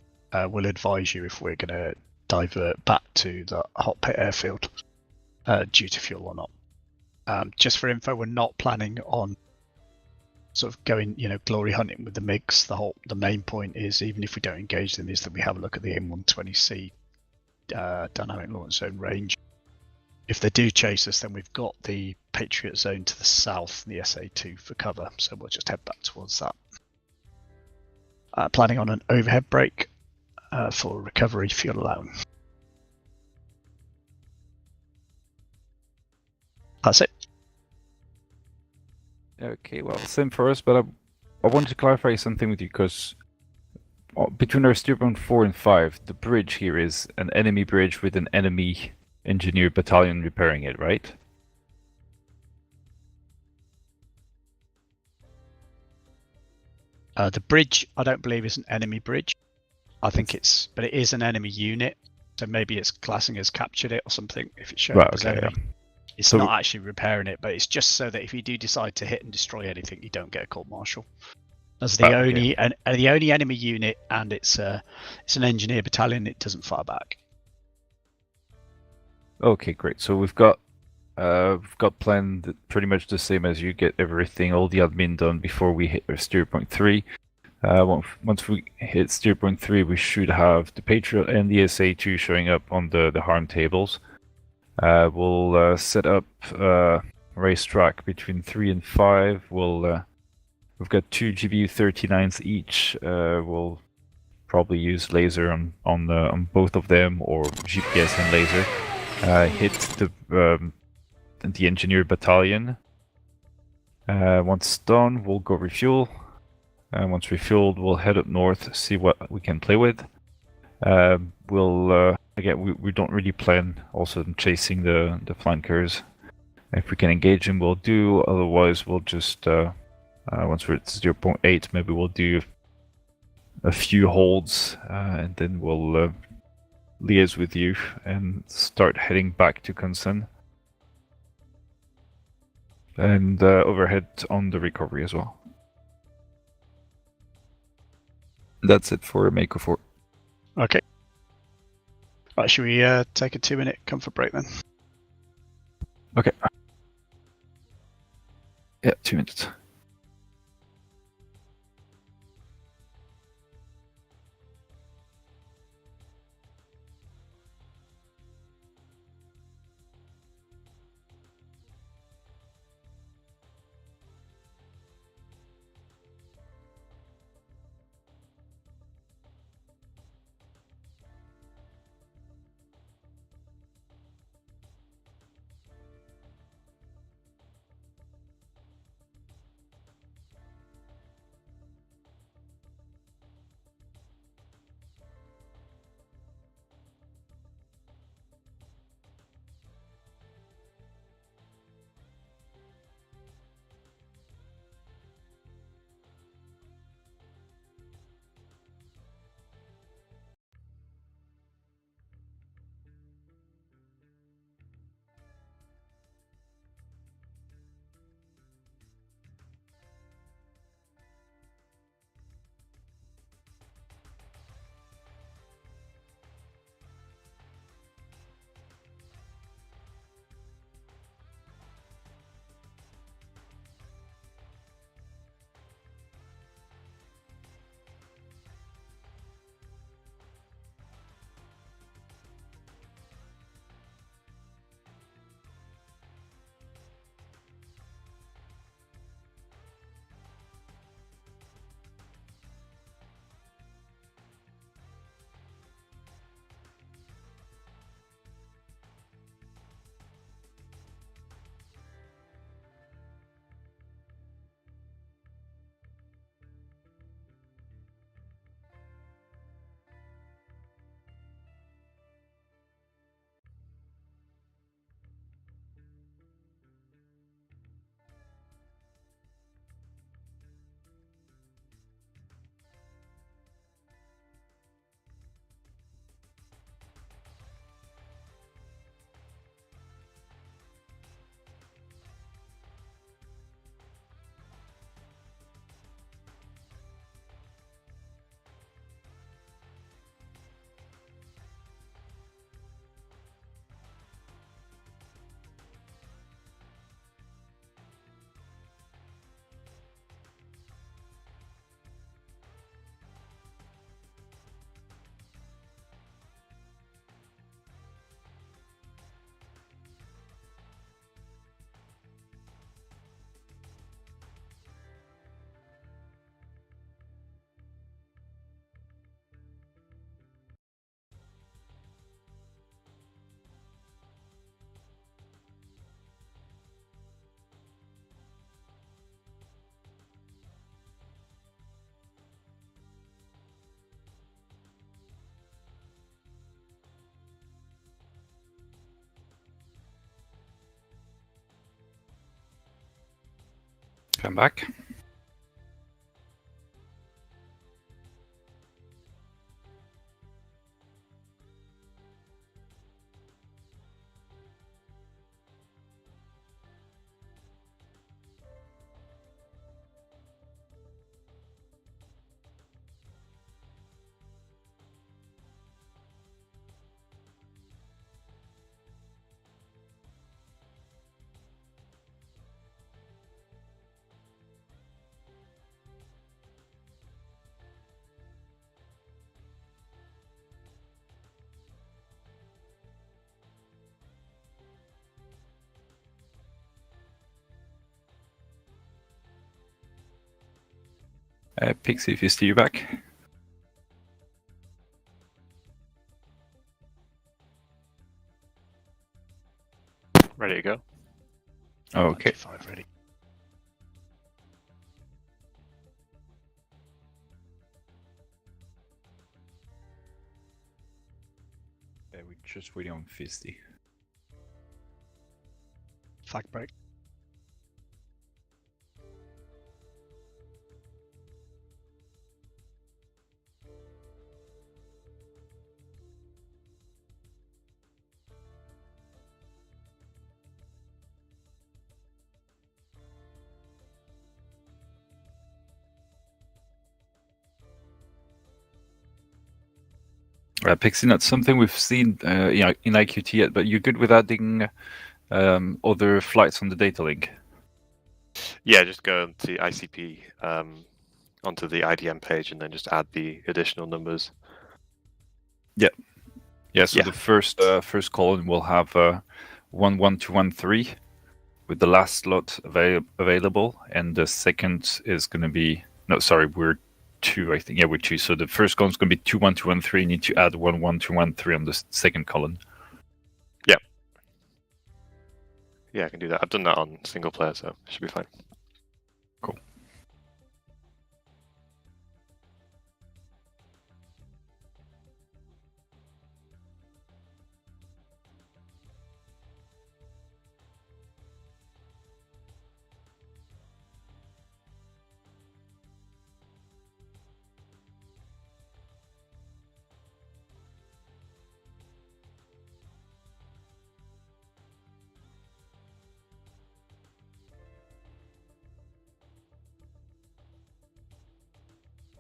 We'll advise you if we're going to divert back to the hot pit airfield due to fuel or not. Just for info, we're not planning on sort of going, glory hunting with the MiGs. The main point is, even if we don't engage them, is that we have a look at the M120C dynamic launch zone range. If they do chase us, then we've got the Patriot zone to the south, the SA2 for cover, so we'll just head back towards that. Planning on an overhead brake for recovery fuel allowance. That's it. Okay, well, same for us, but I wanted to clarify something with you because between our steer point 4 and 5, the bridge here is an enemy bridge with an enemy engineer battalion repairing it, right? The bridge, I don't believe, is an enemy bridge. I think but it is an enemy unit, so maybe it's classing as captured it or something if it's showing up as enemy. Yeah. It's not actually repairing it, but it's just so that if you do decide to hit and destroy anything, you don't get a court martial. As the only enemy unit, and it's an engineer battalion, it doesn't fire back. Okay, great. So we've got planned pretty much the same as you. Get everything, all the admin done before we hit steer point 3. Once we hit steer point 3, we should have the Patriot and the SA2 showing up on the harm tables. We'll set up racetrack between 3 and 5. We've got 2 GBU-39s each. We'll probably use laser on both of them, or GPS and laser. Hit the engineer battalion. Once done, we'll go refuel. Once refueled, we'll head up north, see what we can play with. Again, we don't really plan also chasing the flankers. If we can engage them, we'll do. Otherwise, we'll just once we're at 0.8, maybe we'll do a few holds, and then we'll liaise with you and start heading back to Kunsen. And overhead on the recovery as well. That's it for Mako 4. Okay. Right, should we take a 2-minute comfort break then? Okay. Yeah, 2 minutes. Come back. Pixie, if you steer back. Ready to go. Okay. 95 ready. We're just waiting on Fisty. Flag break. Pixie, not something we've seen in IQT yet, but you're good with adding other flights on the data link. Yeah, just go to ICP onto the IDM page and then just add the additional numbers. Yeah, so Yeah. the first column will have 11213 with the last slot available, and the second is going to be we're 2, I think. Yeah, we're 2. So the first column is going to be 21213. You need to add 11213 on the second column. Yeah, I can do that. I've done that on single player, so it should be fine. Cool.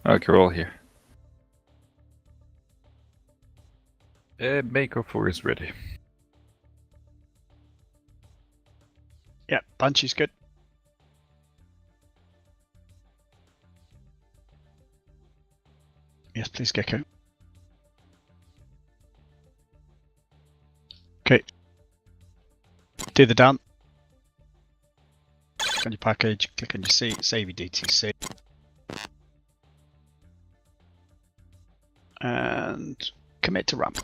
Okay, we're all here. Mako 4 is ready. Yeah, Banshee's good. Yes, please, Gecko. Okay. Do the down. Click on your package, click on your save your DTC. And commit to ramp.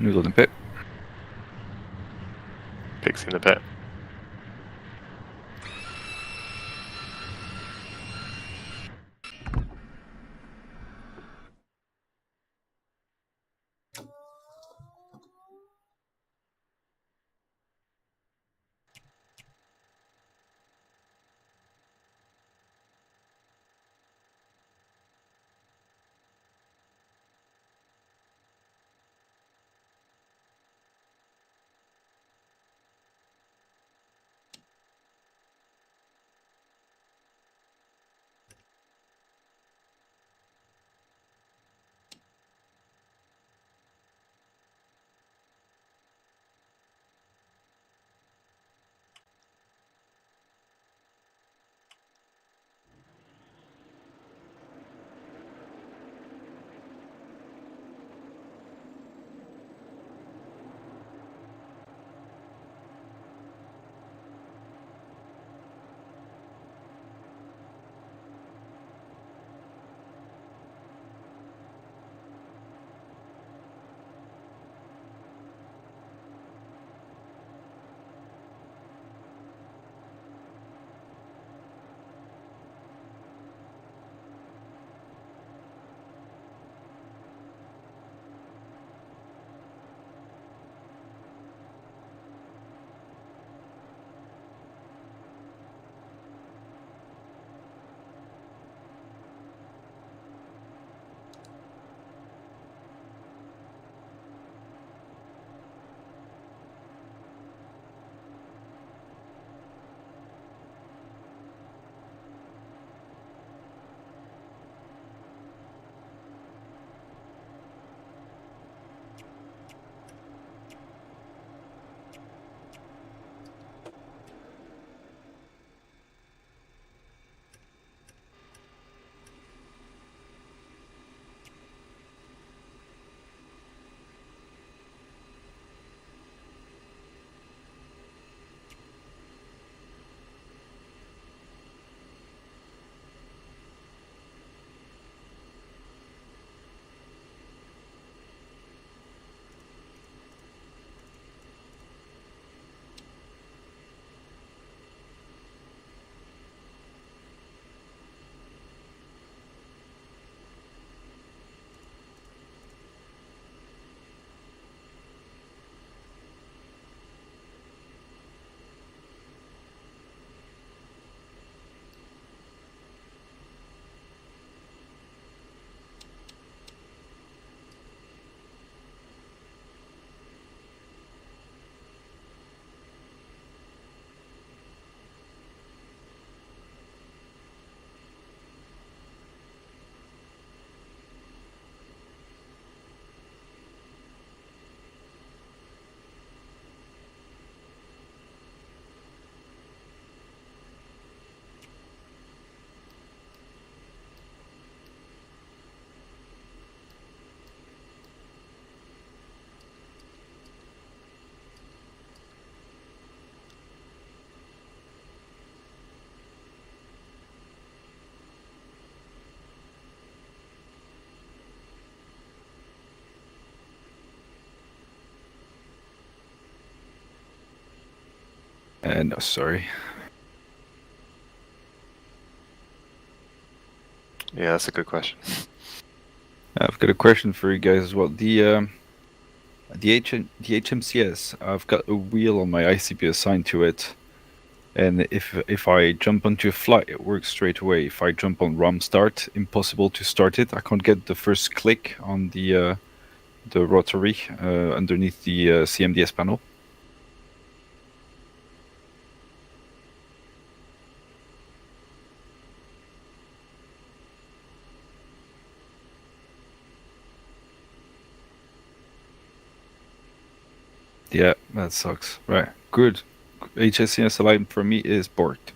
Noodle in the pit. Pixie in the pit. No, sorry. Yeah, that's a good question. I've got a question for you guys as well. The HMCS, I've got a wheel on my ICP assigned to it, and if I jump onto a flight, it works straight away. If I jump on ROM start, impossible to start it. I can't get the first click on the rotary underneath the CMDS panel. Yeah, that sucks. Right, good. HSCS alignment for me is borked.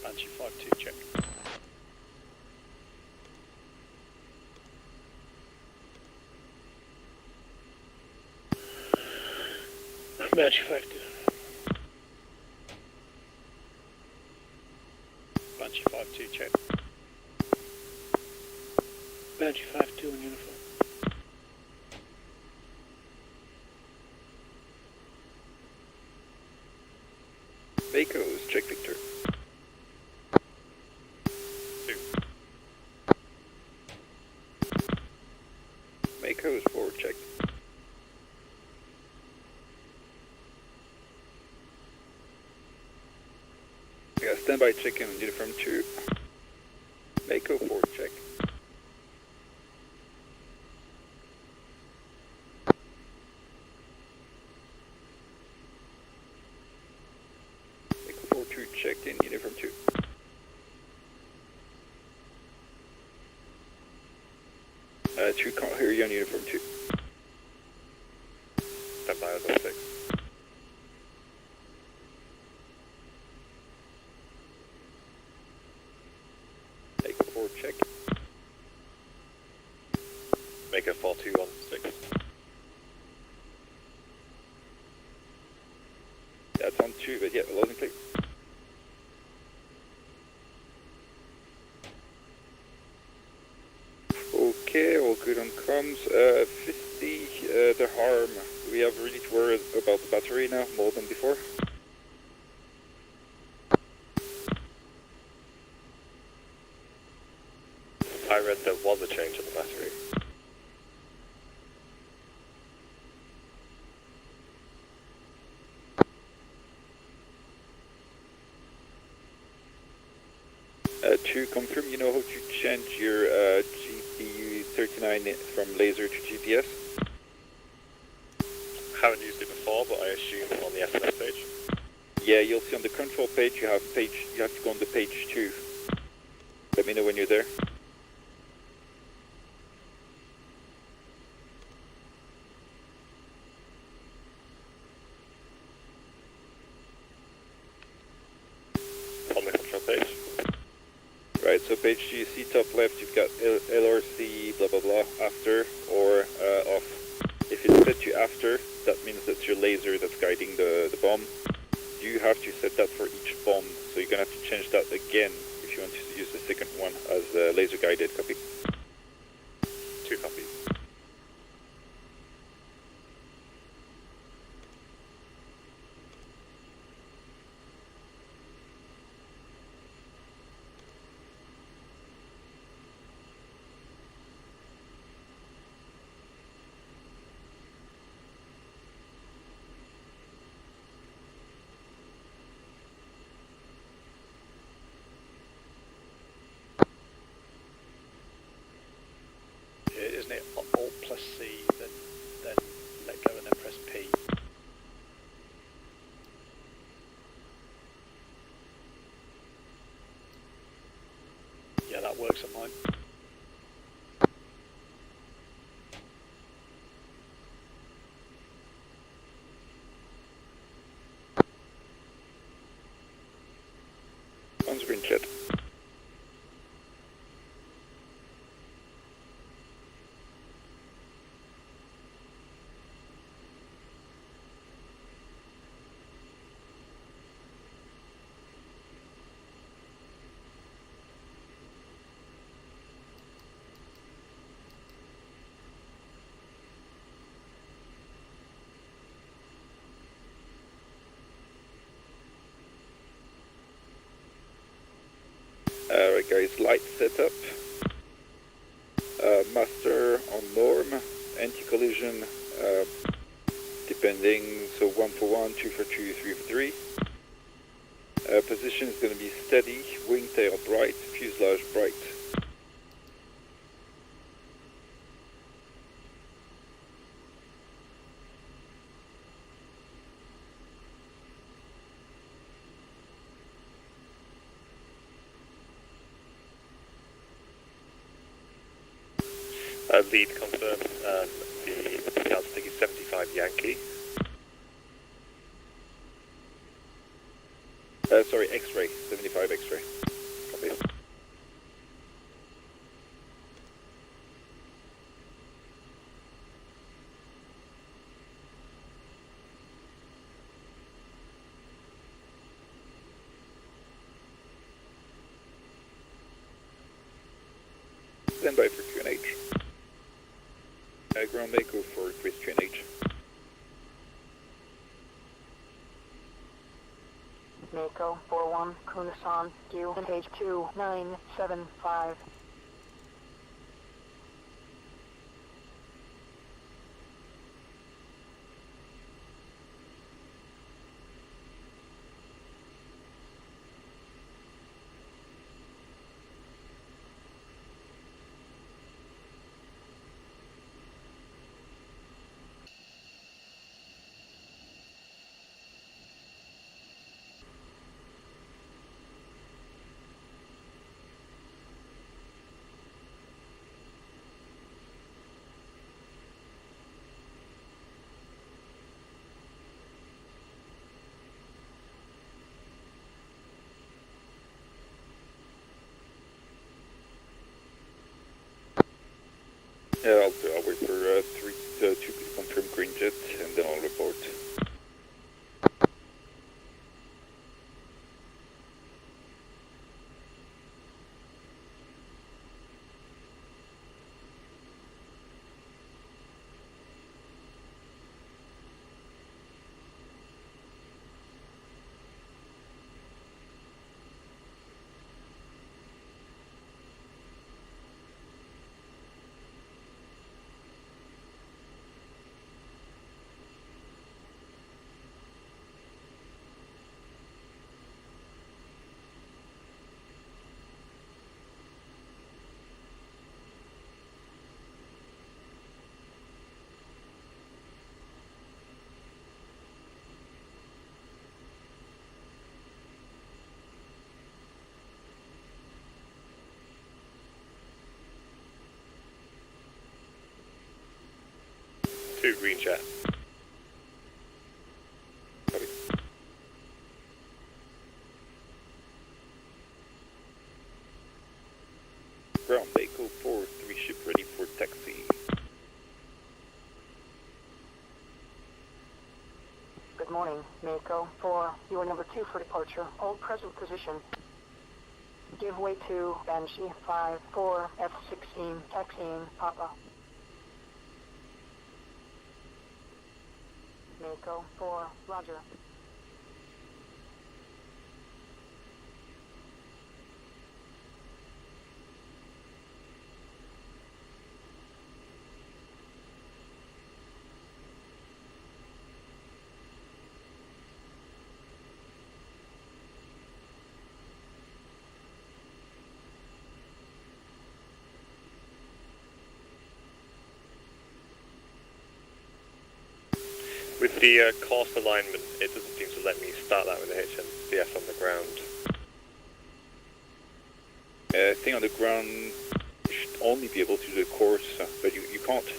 Banshee 5-2 check. Banshee 5-2. Banshee 5-2 check. Banshee 5-2 on uniform. Vaco's check Victor. 2. Vaco's forward check. We got standby check in uniform 2. Vaco forward check. Vaco forward 2 checked in uniform 2. Two can't hear you on uniform 2. Stand by as 06. Vaco forward check. Make a fall 2 on 6. That's true, but yeah, loading clear. Okay, all good on comms. 50, the harm. We have really to worry about the battery now, more than before. I read there was a change in the battery. To confirm, you know how to change your GPU 39 from laser to GPS? Haven't used it before, but I assume on the SMS page. Yeah, you'll see on the control page you have to go on the page 2. Let me know when you're there. On the control page. Right, so page 2, you see top left, you've got LRC, blah blah blah, after, or off. If it's set to after, that means that's your laser that's guiding the bomb. You have to set that for each bomb, so you're gonna have to change that again if you want to use the second one as laser guided. Copy. 2 copies. Isn't it Alt plus C, then let go and then press P? Yeah, that works on mine. On screen chat. Alright guys, light setup. Master on norm, anti-collision, depending, so 1 for 1, 2 for 2, 3 for 3. Position is going to be steady, wingtail bright, fuselage bright. Lead confirmed, the altitude is 75 Yankee. Sorry, X-ray, 75 X-ray. Copy. Stand by for QNH. Ground may go for request QNH. Mako 41, Kunasan, due page 2975. Yeah, I'll wait for 2 people confirm green jet, and then I'll report. 2 green chat. Copy. Ground Mako 4-3 ship ready for taxi. Good morning, Mako 4. You are number 2 for departure. Hold present position. Give way to Banshee 5-4 F-16 taxiing Papa. Mako 4, roger. With the course alignment, it doesn't seem to let me start that with the HMCS on the ground. Thing on the ground, you should only be able to do the course, but you can't.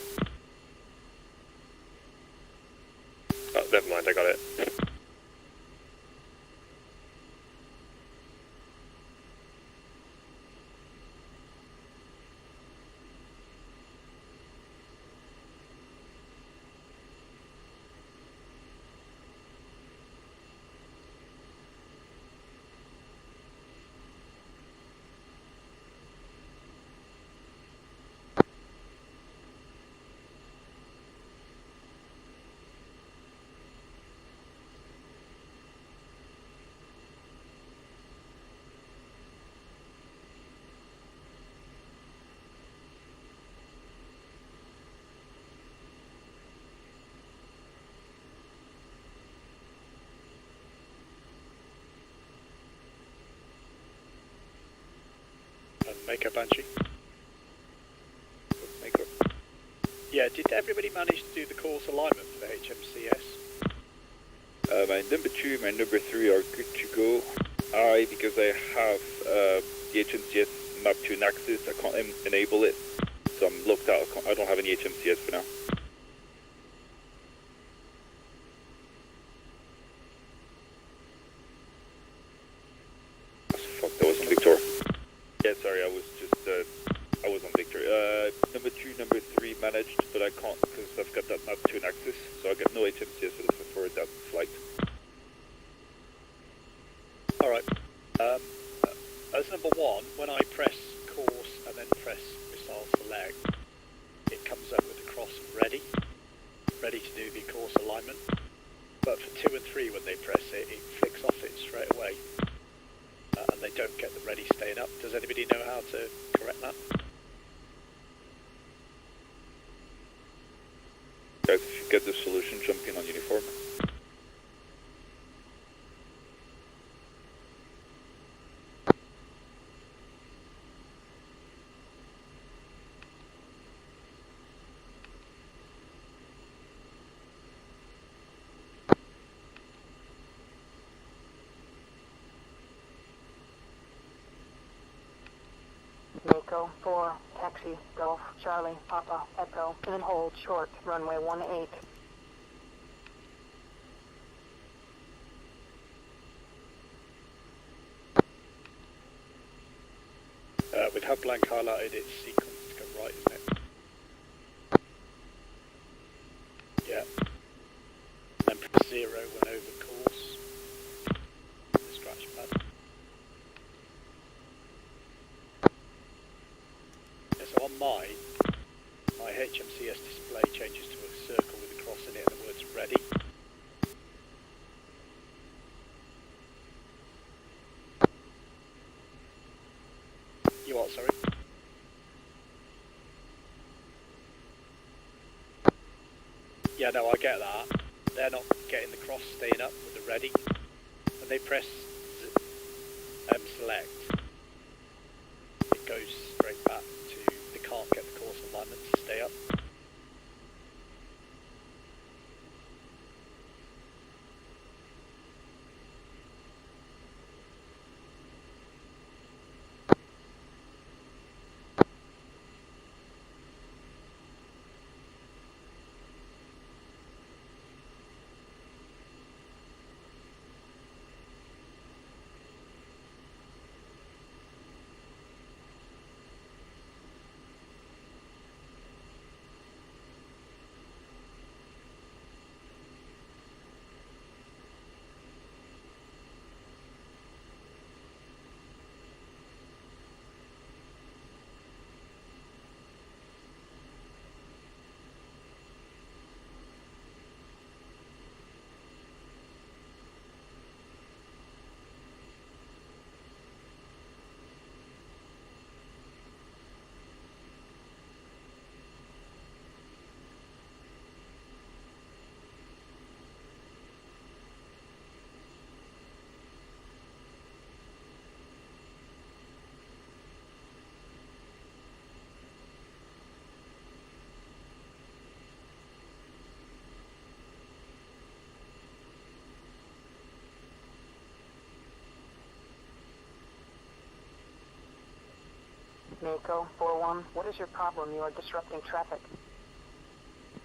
Oh, never mind, I got it. Mako Banshee. Mako. Yeah, did everybody manage to do the course alignment for the HMCS? My number 2, my number 3 are good to go. Because I have the HMCS mapped to an axis, I can't enable it. So I'm locked out. I don't have any HMCS for now. Fuck, that wasn't Victor. Yeah, sorry, I was on Victor. Number 2, number 3 managed, but I can't because I've got that mapped to an axis, so I got no HMCS for that flight. Alright. As number 1, when I press course and then press missile select, it comes up with the cross ready to do the course alignment. But for 2 and 3, when they press it, it flicks off it straight away. And they don't get the ready staying up. Does anybody know how to correct that? Guys, if you get the solution, jump in on uniform. Mako 4, taxi, Golf, Charlie, Papa, Echo, and then hold short, runway 18. With hub blank highlighted, it's sequence to go right, isn't it? Yeah. And press 0 when over course. The scratch pad. Yeah, so on mine, my HMCS display changes to a circle with a cross in it and the words ready. You what, sorry? Yeah, no, I get that. They're not getting the cross staying up with the ready. When they press select, it goes straight back to, they can't get the course alignment to stay up. Mako 4-1, what is your problem? You are disrupting traffic.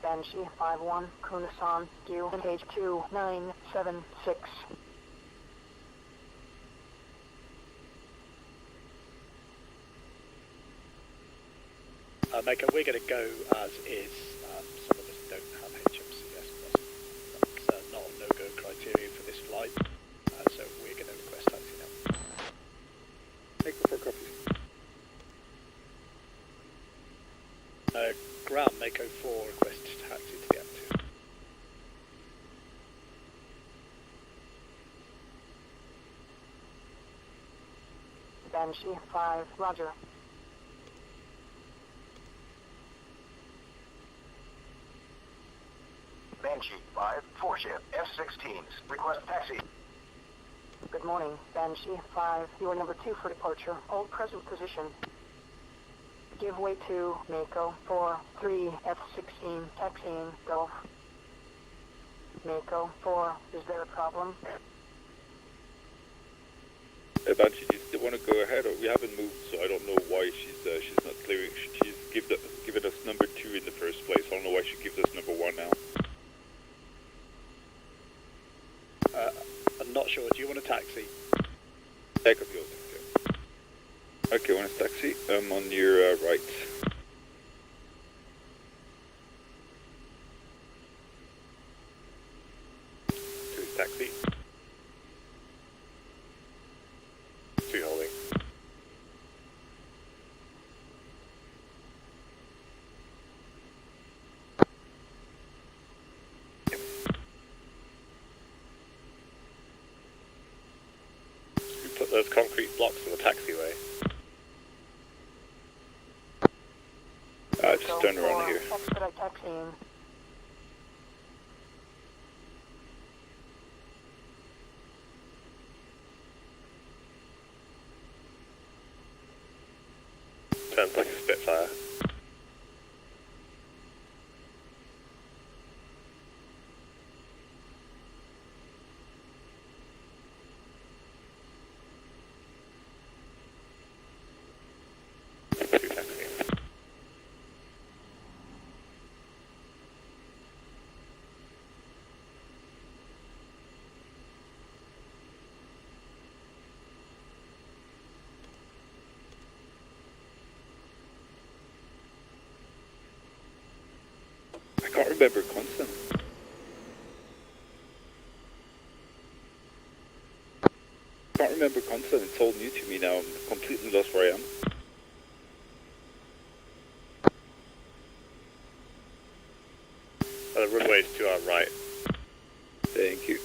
Banshee 5-1, Kunasan, due in page 2976. Mako, we're going to go as is. Some of us don't have HMCS. That's not a no-go criteria for this flight. So we're going to request taxi now. Mako 4 copies. Ground, Mako 4 request taxi to the M2. Banshee 5, roger. Banshee 5, 4-ship, F-16s. Request taxi. Good morning, Banshee 5. You are number 2 for departure. Hold present position. Give way to Mako 4, 3, F-16, taxiing, Gulf. Mako 4, is there a problem? Banshee, do you still want to go ahead? Or we haven't moved, so I don't know why she's not clearing. She's given us number 2 in the first place. I don't know why she gives us number 1 now. I'm not sure. Do you want a taxi? Take up yours. Okay, want a taxi? On your right. Two taxi. Two holding. We put those concrete blocks on the taxiway. Just turn around here. Expedite taxiing. Sounds like a Spitfire. Two taxi. I can't remember constant. Can't remember constant. It's all new to me now. I'm completely lost where I am. The runway is to our right. Thank you.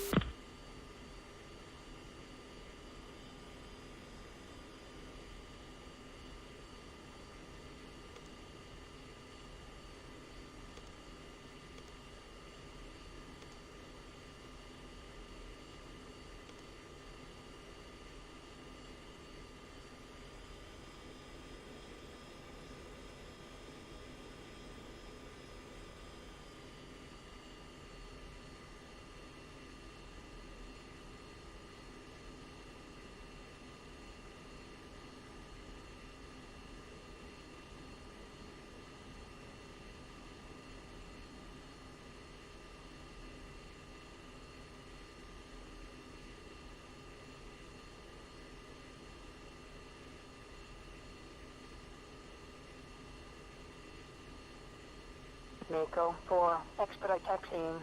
Mako 4, expedite taxiing.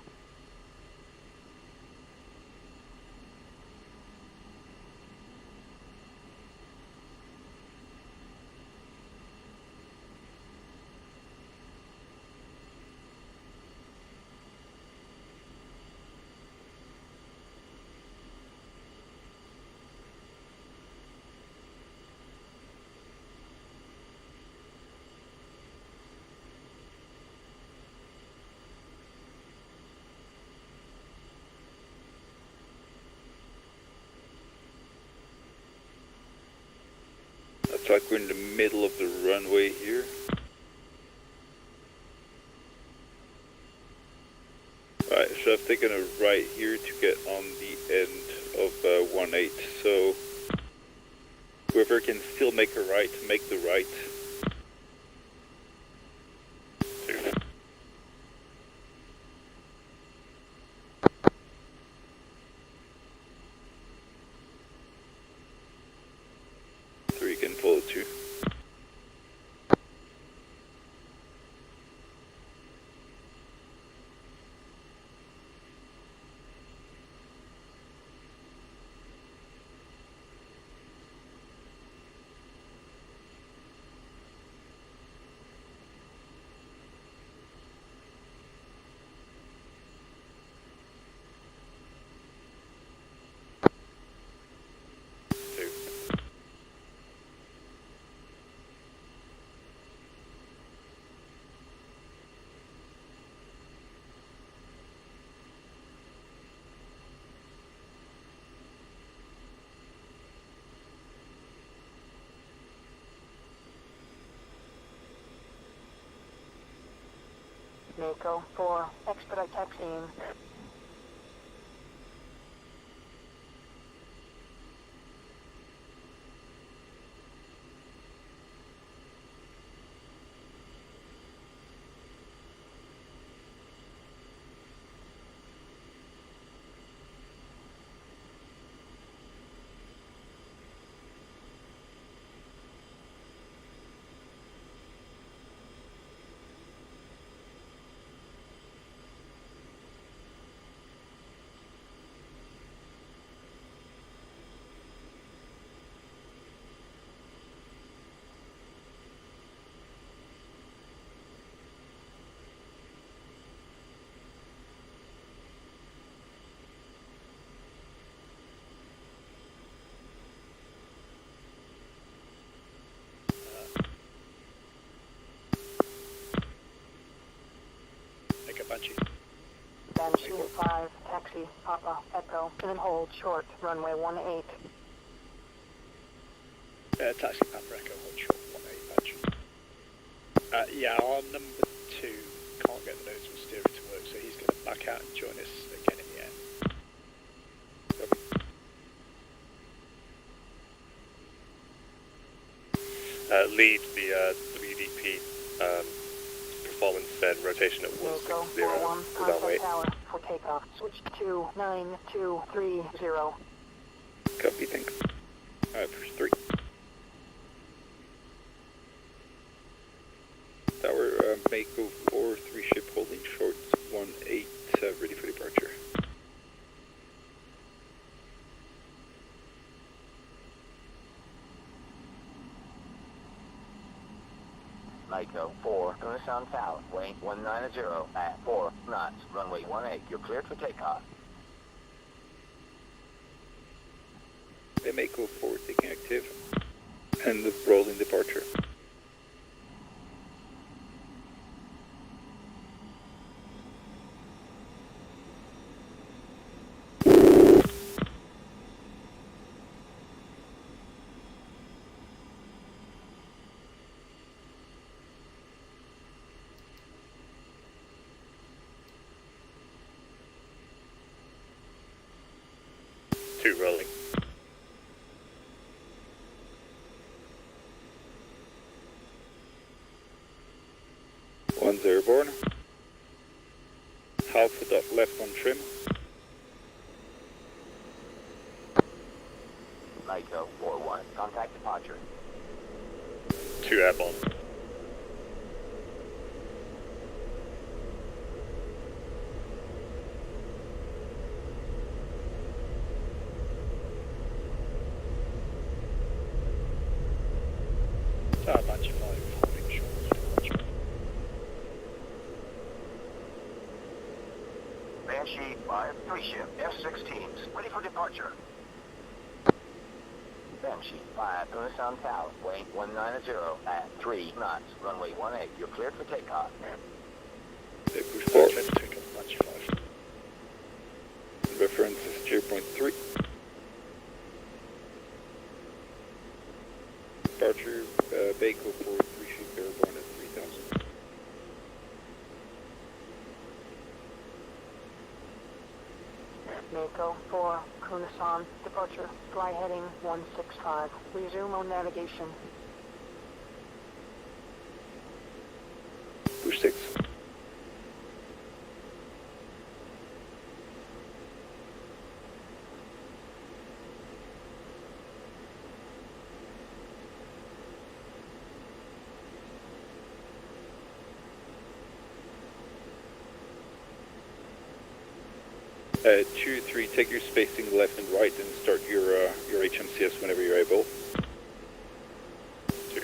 Looks like we're in the middle of the runway here. Right, so I've taken a right here to get on the end of 18, so whoever can still make a right, make the right. Mako for expedite taxiing. Make a Banshee. Banshee 5, taxi, Papa, Echo, and then hold short, runway 18. Taxi Papa Echo, hold short, 18 Banshee. Yeah, our number 2 can't get the nose steering to work, so he's going to back out and join us again in the end. Lead the WDP performance and rotation at Mako 160 41, without wait. contact tower for takeoff. Switch to 9230. Copy, thanks. Push 3. Tower, Mako 4, 3 ship holding short, 18, ready for departure. Mako 4, gonna sound south, weight 190 at 4 knots, runway 18. You're cleared for takeoff. Mako 4 taking active, and the rolling departure. Two rolling. One's airborne. Half a dot left on trim. Mako 4-1, contact departure. Two airborne. Banshee 5, holding short, departure. Banshee 5, 3 ship, F-16s, ready for departure. Banshee 5, gonna sound south, weight 190 at 3 knots, runway 18. You're cleared for takeoff. They push 4. Clear to take up Banshee 5. Reference is 0.3. Departure, Mako 4, 3 ship airborne at 3000. Mako 4, Kunasan, departure, fly heading 165. Resume on navigation. Push 6. Two, 3, take your spacing left and right and start your HMCS whenever you're able. 2.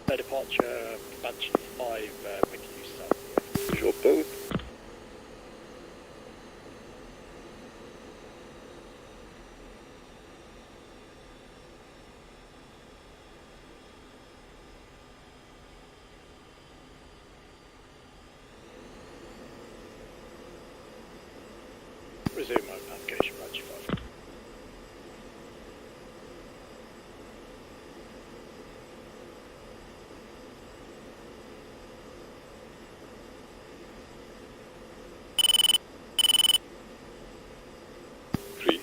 Clear departure, Banshee 5 with you, south. Visual both. Resume mode navigation, Banshee 5. Three.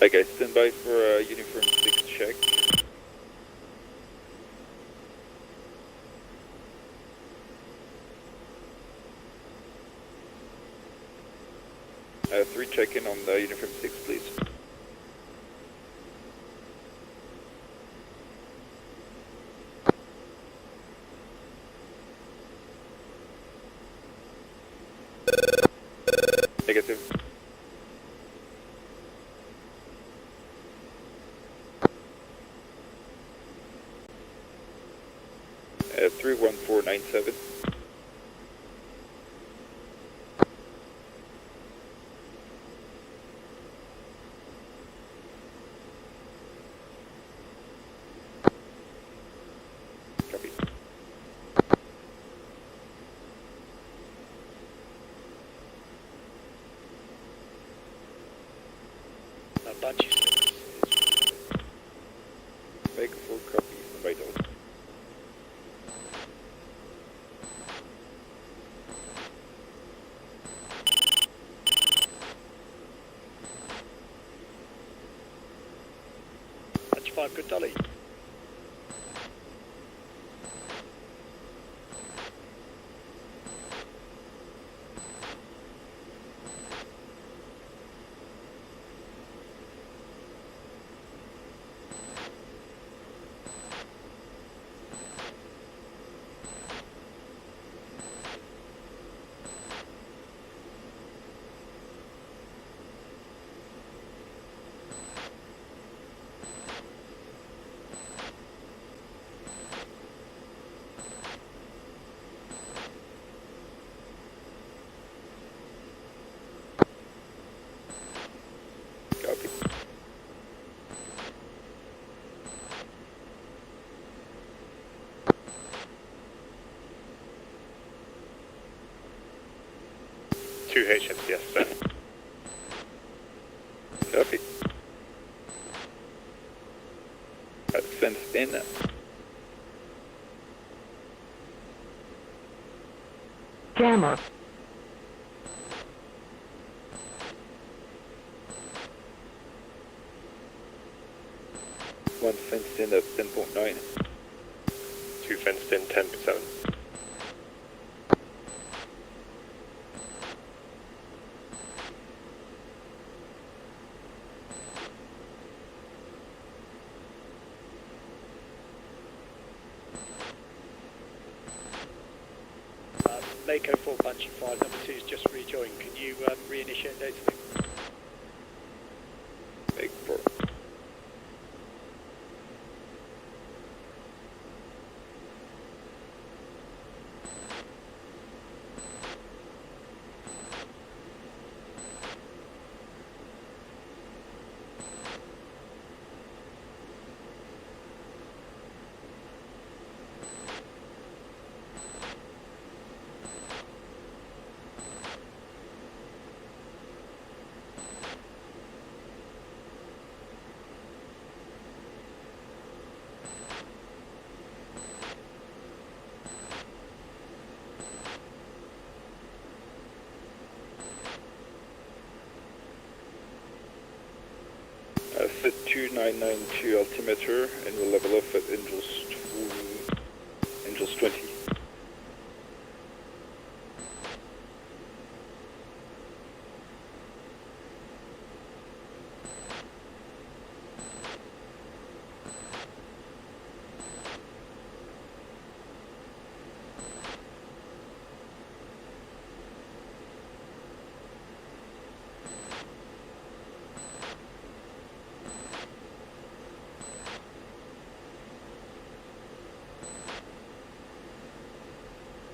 Okay, stand by for a uniform 6 check. Three check-in on the uniform 6, please. Negative. Uh, 31497. Copy. Banshee 6 is... Make a full copy, stand by those. Banshee 5, good dolly. Copy. Two HMCS, sir. Copy. Fenced in. Jammer. One fenced in at 10.9. Two fenced in, 10.7. Mako 4, Banshee 5, number 2's just rejoined. Can you reinitiate data link? Make 4. 2992 altimeter, and we'll level off at Angels 20.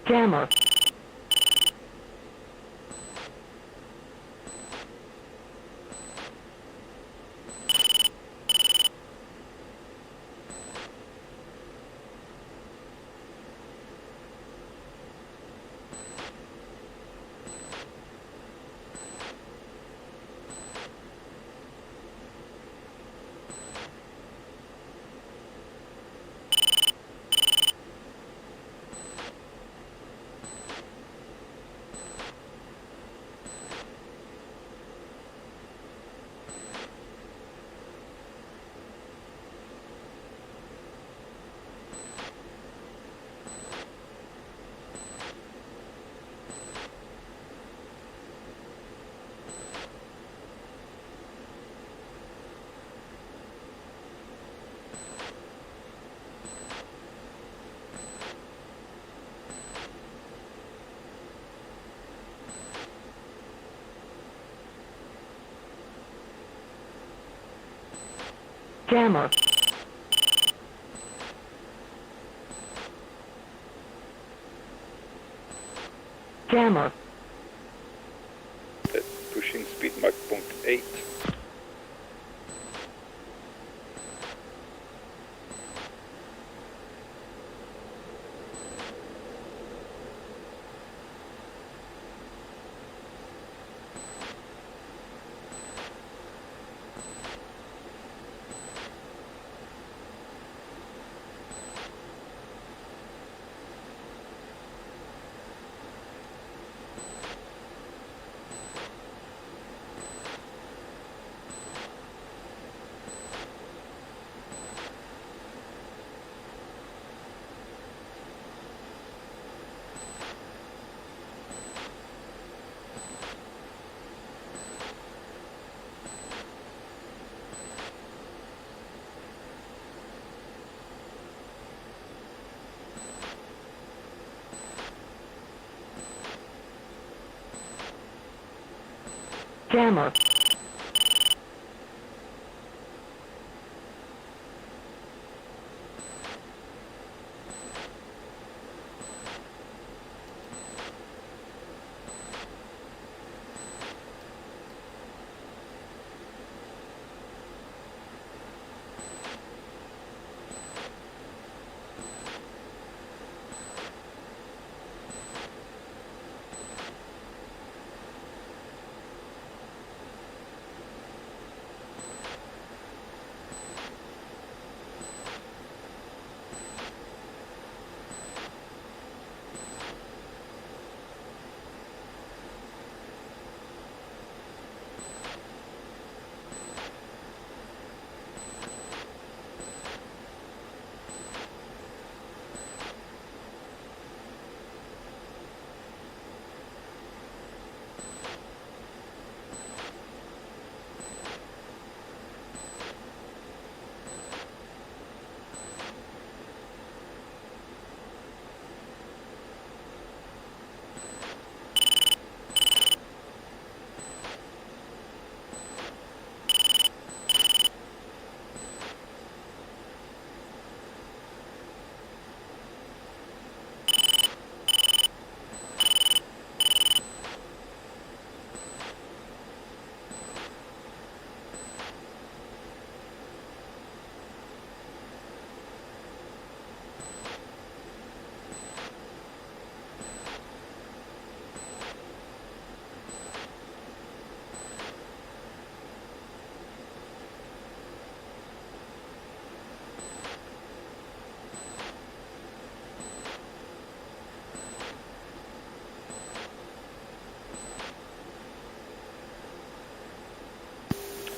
Jammer. Jammer. Jammer. At pushing speed Mach 0.8. Jammer.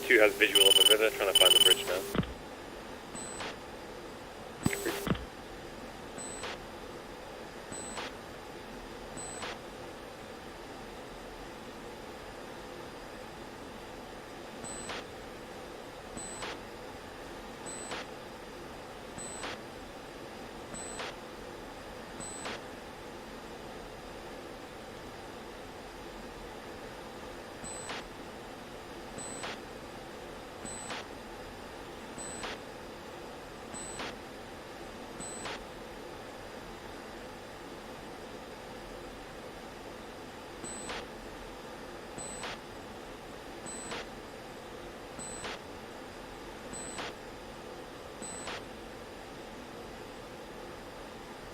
2 has visual on the river, trying to find the bridge now.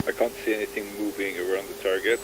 I can't see anything moving around the target.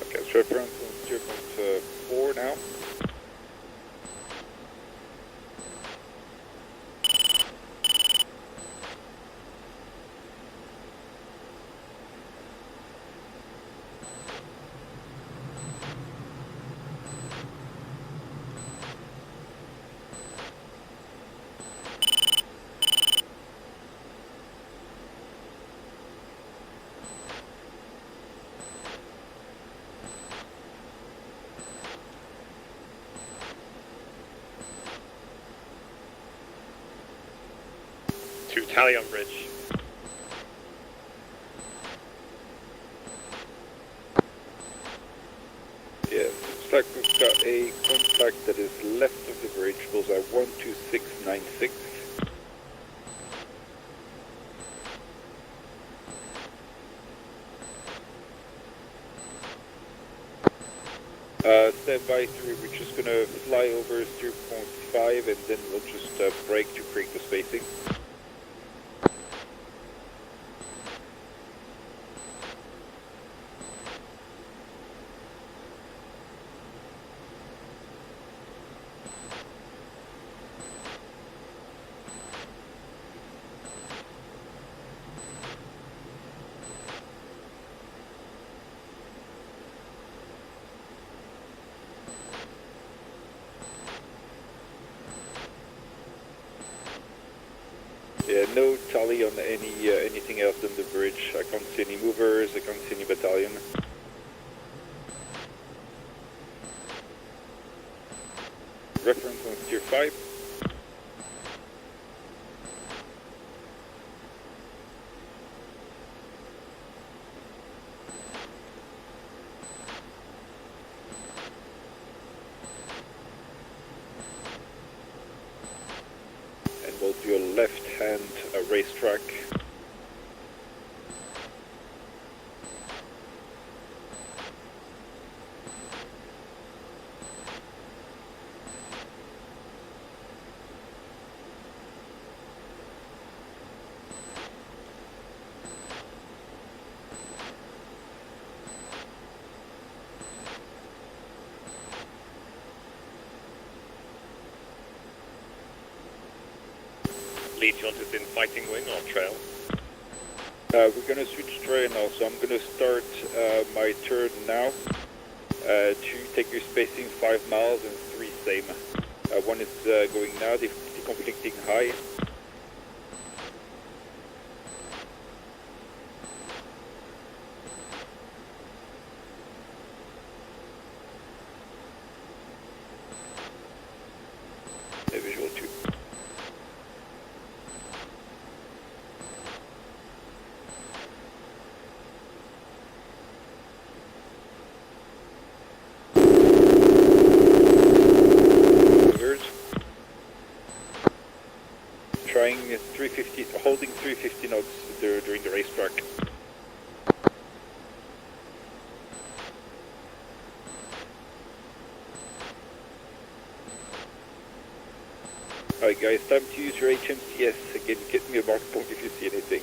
Okay, it's reference on 0.4 now. To Talion Bridge. Yeah, looks like we've got a contact that is left of the bridge, bullseye 12696. Stand by 3, we're just gonna fly over 0.5 and then we'll just brake to create the spacing. Yeah, no tally on anything else than the bridge. I can't see any movers, I can't see any battalion. Reference on tier 5. And we'll do a left hand racetrack. Lead you onto thin fighting wing or trail? We're going to switch trail now, so I'm going to start my turn now. 2, take your spacing 5 miles and 3 same. 1 is going now, deconflicting high. Visual 2. Trying 350, holding 350 knots during the racetrack. Alright guys, time to use your HMCS. Again, get me a mark point if you see anything.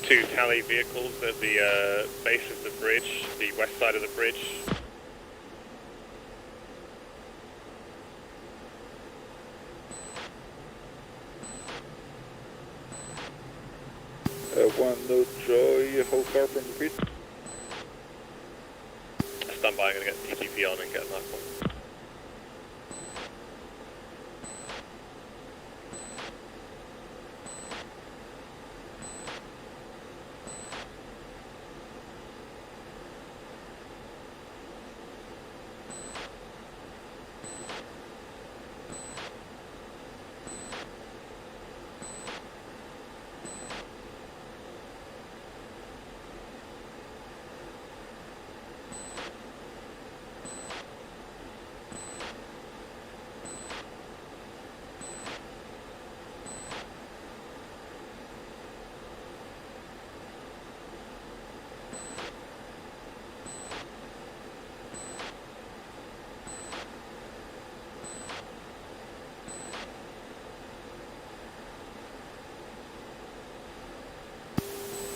Two tally vehicles at the base of the bridge, the west side of the bridge. One no joy, how far from the bridge? Stand by, I'm going to get TTP on and get that one.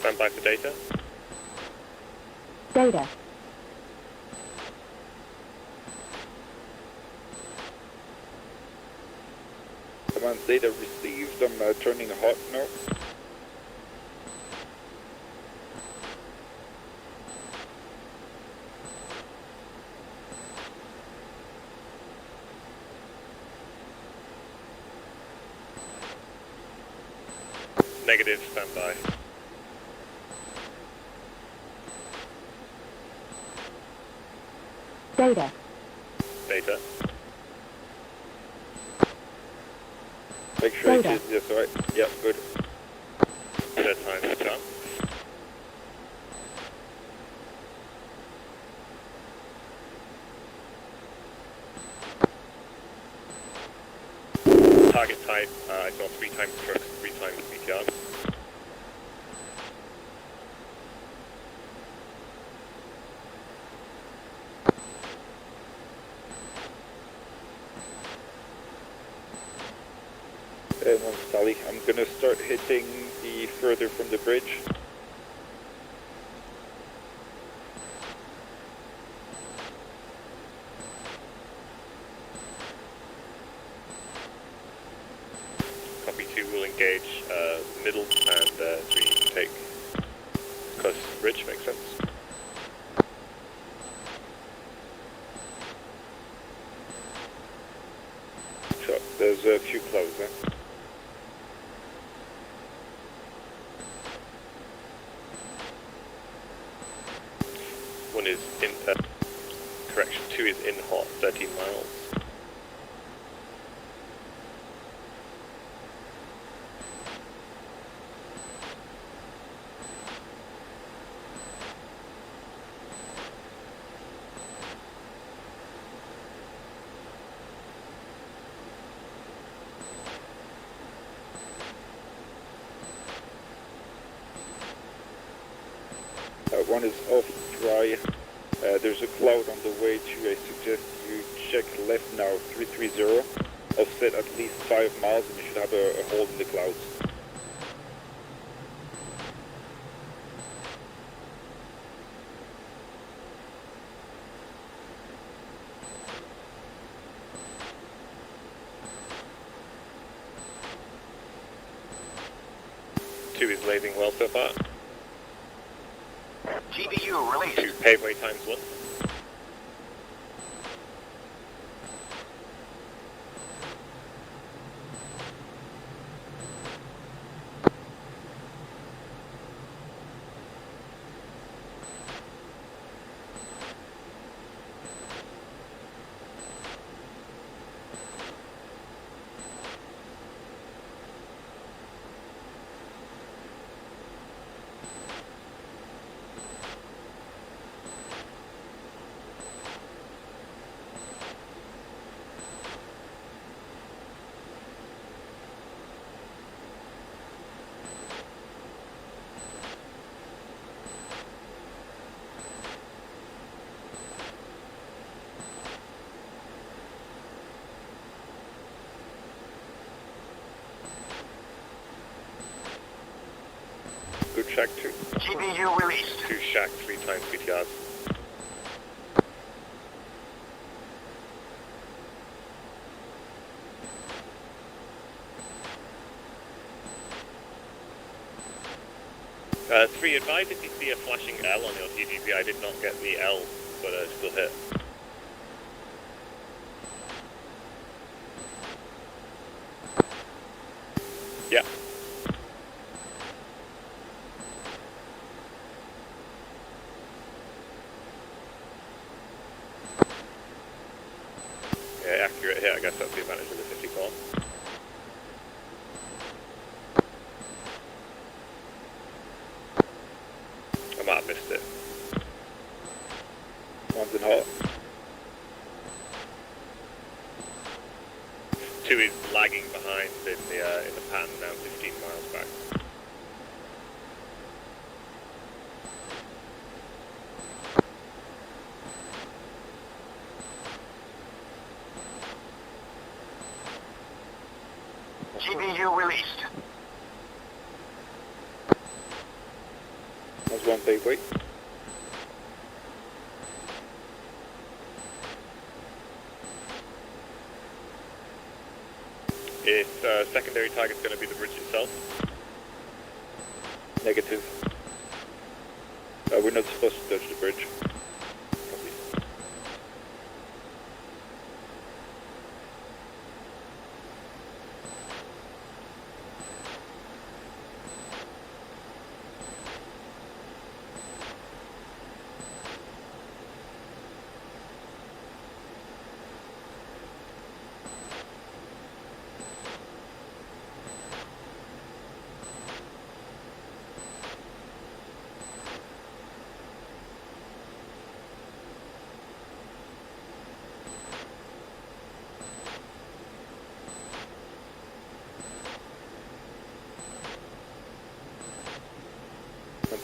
Stand by for data. Data. Command data received, I'm turning hot now. Negative, stand by. Data. Data. Make sure Data. it is alright. Yep, good. Set time to jump. Target type, I saw 3 times strokes, 3 times BTR. And one tally. I'm gonna start hitting the further from the bridge. Copy 2 will engage middle and 3 take close to the bridge, makes sense. So there's a few close, huh? One is in, correction, 2 is in hot, 13 miles. One is off dry. There's a cloud on the way to, I suggest you check left now, 330. Offset at least 5 miles and you should have a hole in the clouds. Two is lasing well so far. GBU released. 2 paveway times 1. Shack 2. GBU released. 2 Shack 3 times BTRs. Three, advise if you see a flashing L on your TGP. I did not get the L, but still hit. Yeah. Yeah, accurate hit. I guess that's the advantage of the 54. I might have missed it. One's in hot. 2 is lagging behind in the pattern now, 15 miles back. GBU released. That's one big weight. Its secondary target's going to be the bridge itself. Negative. We're not supposed to touch the bridge. Copy.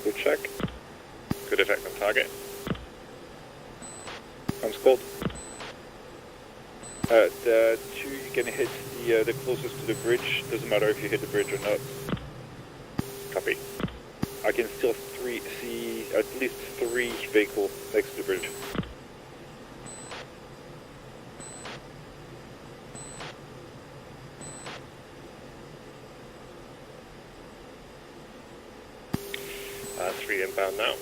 Good check. Good effect on target. Arms cold. The 2, you can hit the closest to the bridge. Doesn't matter if you hit the bridge or not. Copy. I can still see at least 3 vehicles next to the bridge. Three inbound now.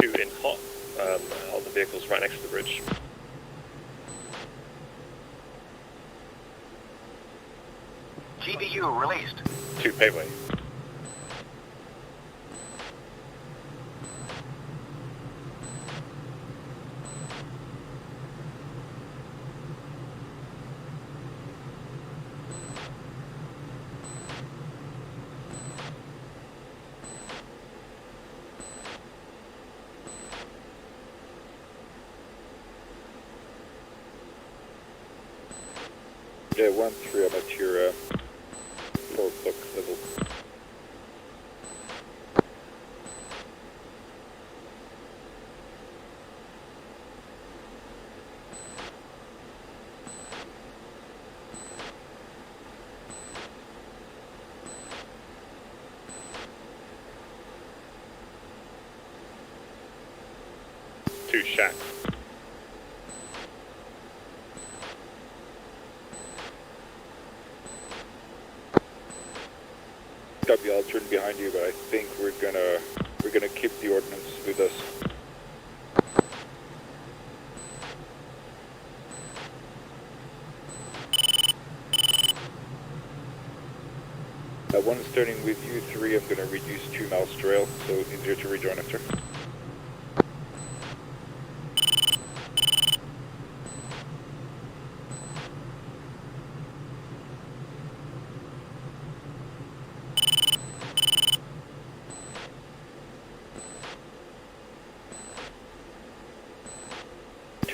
Two in hot. All the vehicles right next to the bridge. GBU released. 2 payway. Yeah, 1-3, I'm at your 4 o'clock level. Two shacks. Copy, I'll turn behind you, but I think we're gonna keep the ordnance with us. One's turning with you, 3, I'm gonna reduce 2 miles trail, so it's easier to rejoin after.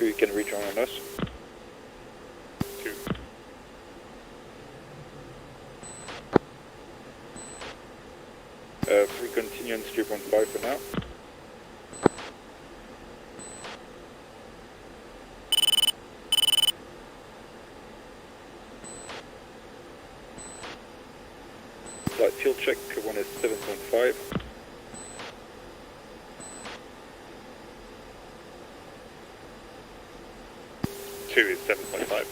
2, you can rejoin on us. 2. Three, continue on 3.5 for now. Flight field check, 1 is 7.5. Two is 7.5.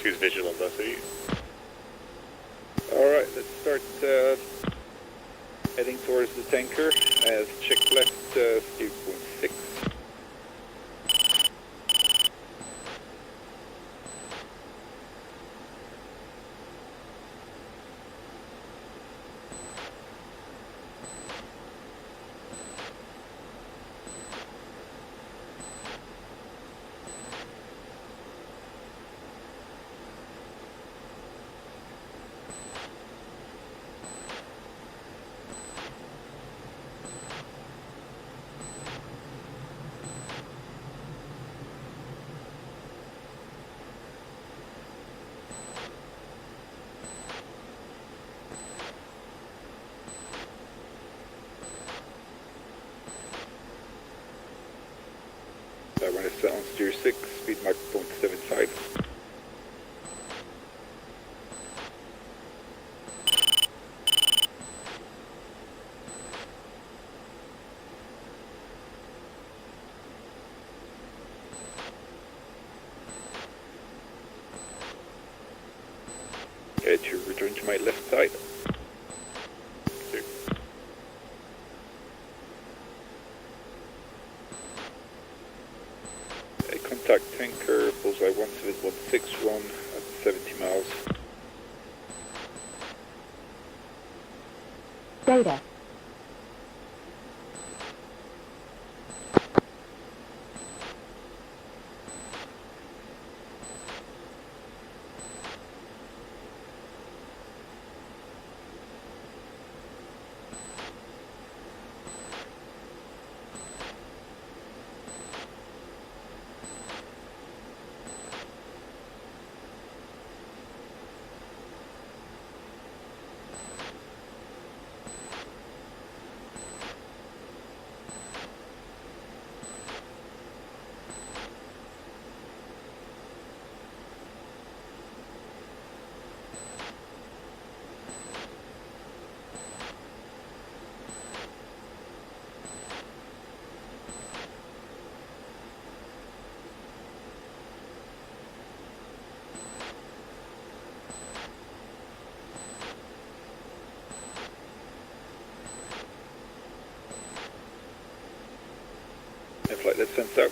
Two's visual on both of you. Alright, let's start heading towards the tanker. Check left, 3.6. That one is set on steer 6, speed Mach 0.75. To return to my left side. 2. Contact tanker, bullseye 1716, run at 70 miles. Data. And flight let's sense out.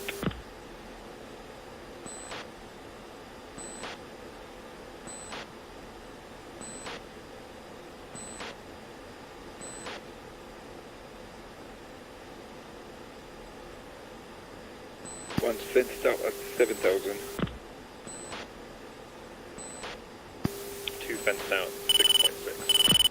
One fenced out at 7,000. 2 fenced out, 6.6.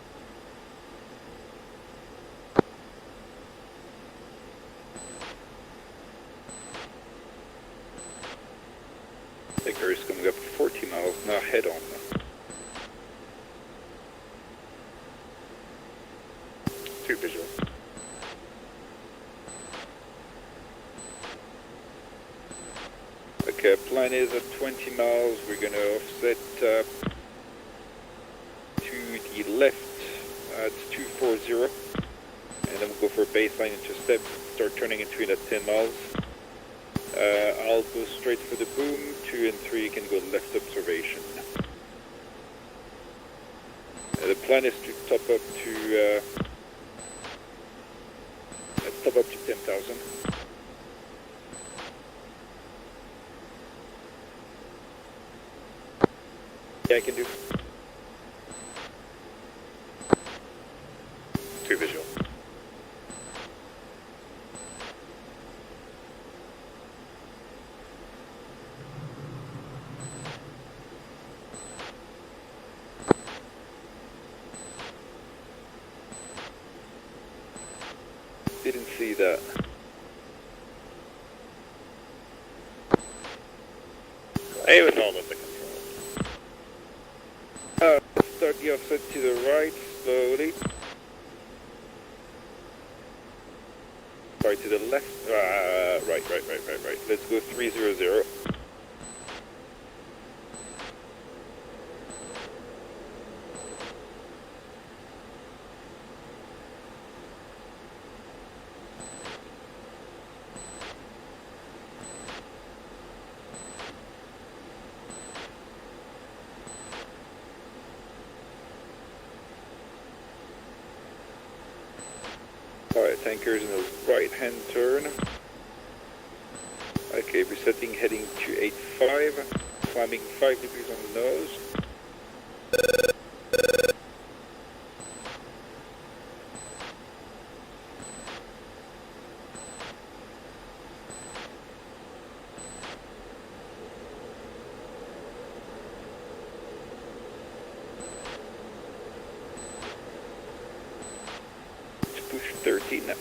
Tanker is coming up 40 miles, now head on. 2 visual. Okay, plan is at 20 miles, we're going to offset to the left at 240, and then we'll go for a baseline intercept, start turning into it at 10 miles. I'll go straight for the boom, 2 and 3 can go left observation. The plan is to top up to 10,000. Yeah, I can do. 2 visual. Didn't see that. I was all of the control. Start the offset to the right, slowly. Sorry, to the left. Right. Let's go 300. Alright, tankers in a right-hand turn. Okay, resetting, heading to 85, climbing 5 degrees on the nose. Let's push 13 now.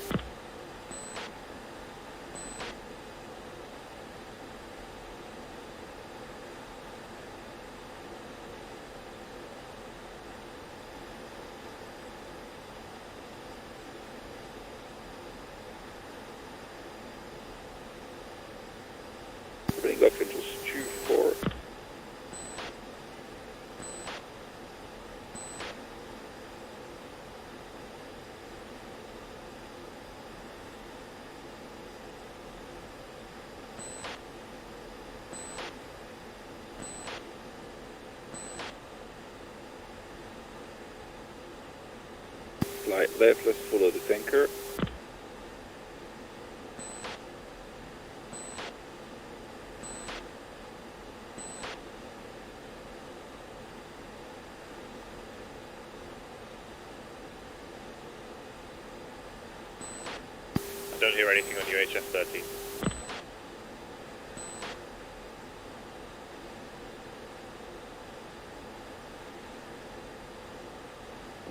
Opening off into 2-4. Slide left, let's follow the tanker. I don't hear anything on UHF 13.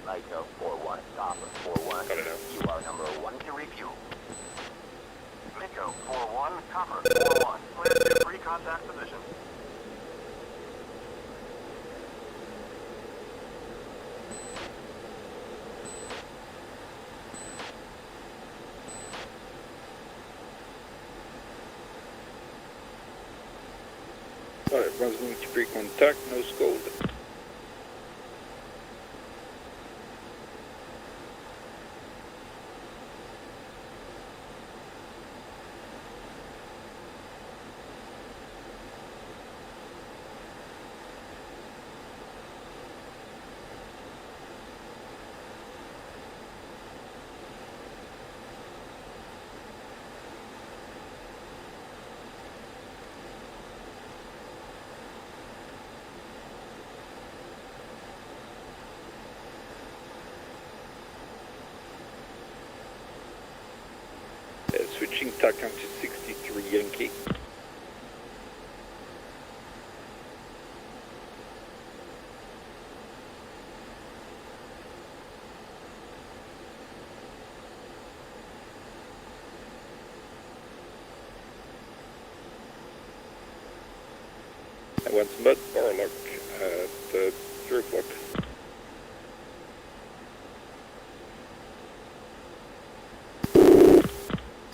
Nico, 4-1, copper, 4-1. Got it now. You are number 1 to refuel. Nico, 4-1, copper, 4-1. Clear to pre-contact position. Alright, everyone's going to pre-contact, no scold. Switching TACAM to 63 Yankee. I want mud bar lock at 3 o'clock.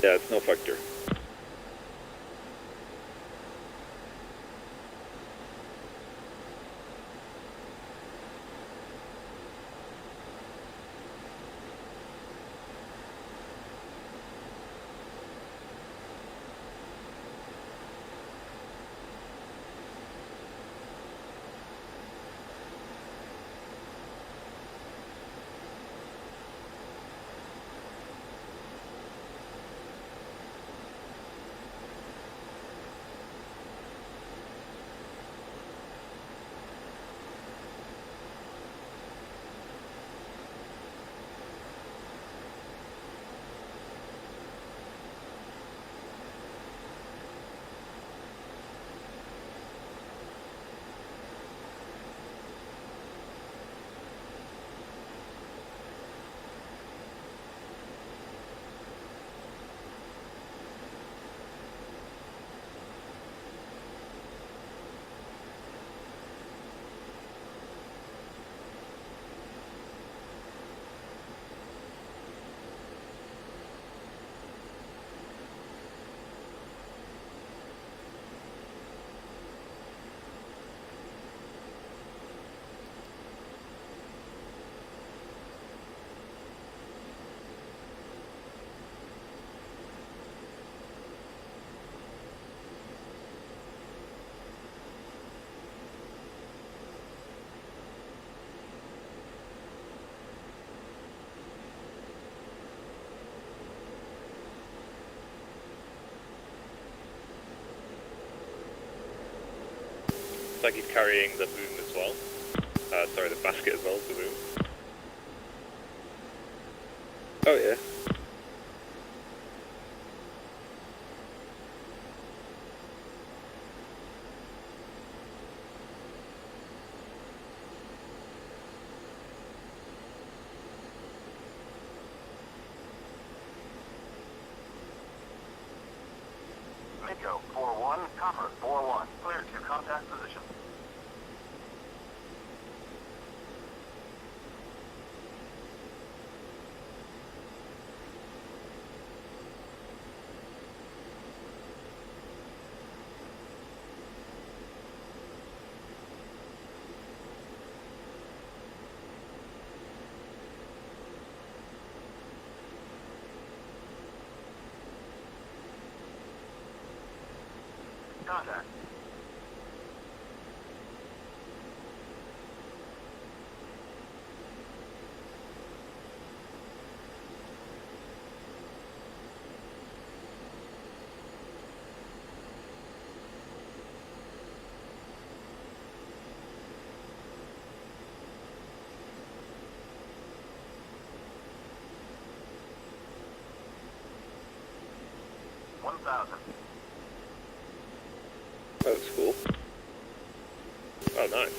Yeah, it's no factor. like he's carrying the boom as well. Sorry, the basket as well as the boom. Oh yeah. Mako, 4-1, copper, 4-1, clear to contact position. Contact. That's cool. Oh, nice.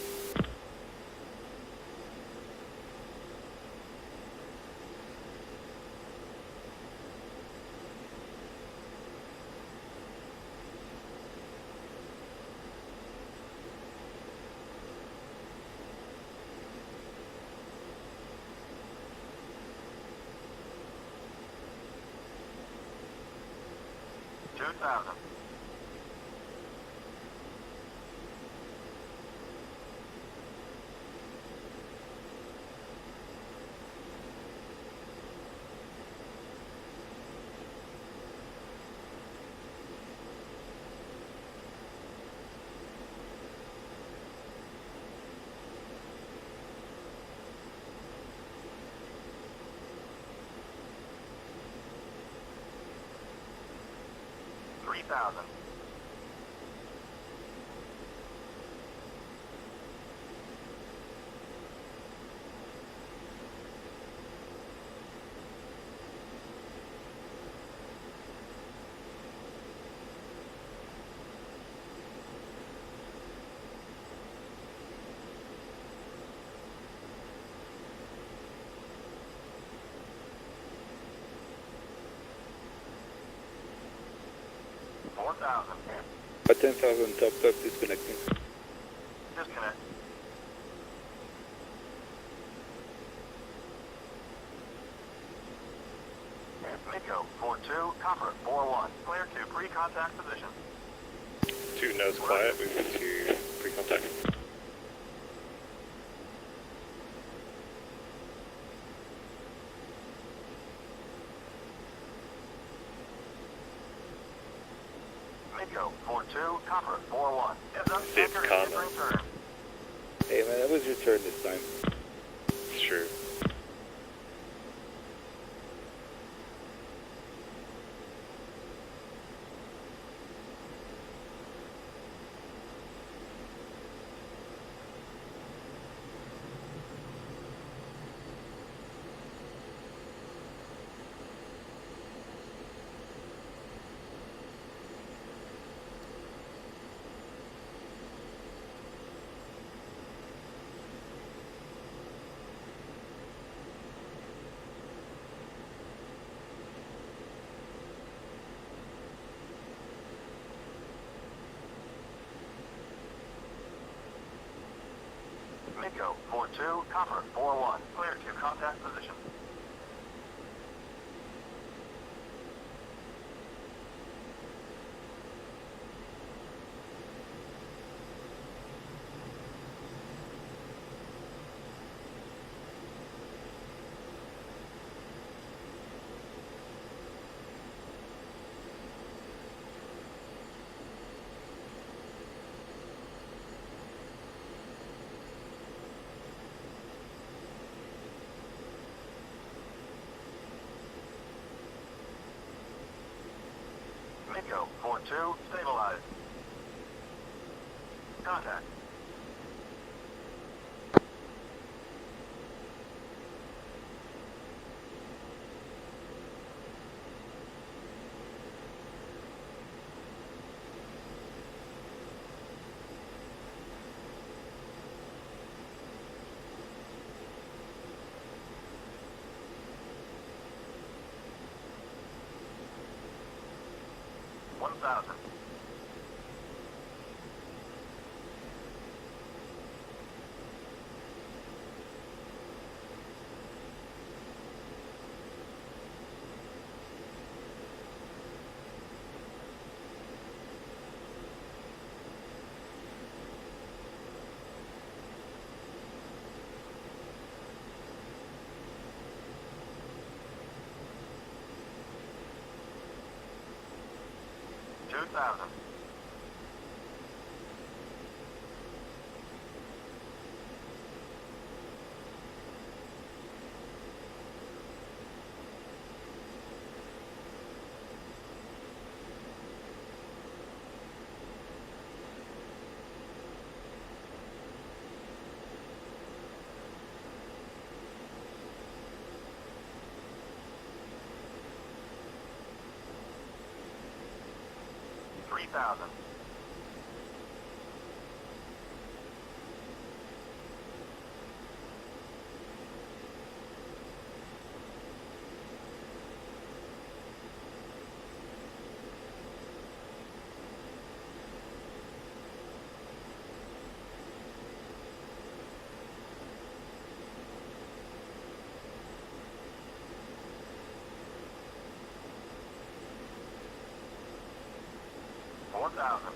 A 10,000 topped up disconnecting. Disconnect. Mako, 4-2, copper, 4-1, clear to pre-contact position. 2 nose quiet, moving to pre-contact. Mako, 4-2, copper, 4-1. It's Kana. Hey man, that was your turn this time. It's true. Mako, 4-2, copper, 4-1, clear to contact position. Mako, 4-2, stabilized. Contact. 1,000. $2,000. $3,000. $4,000.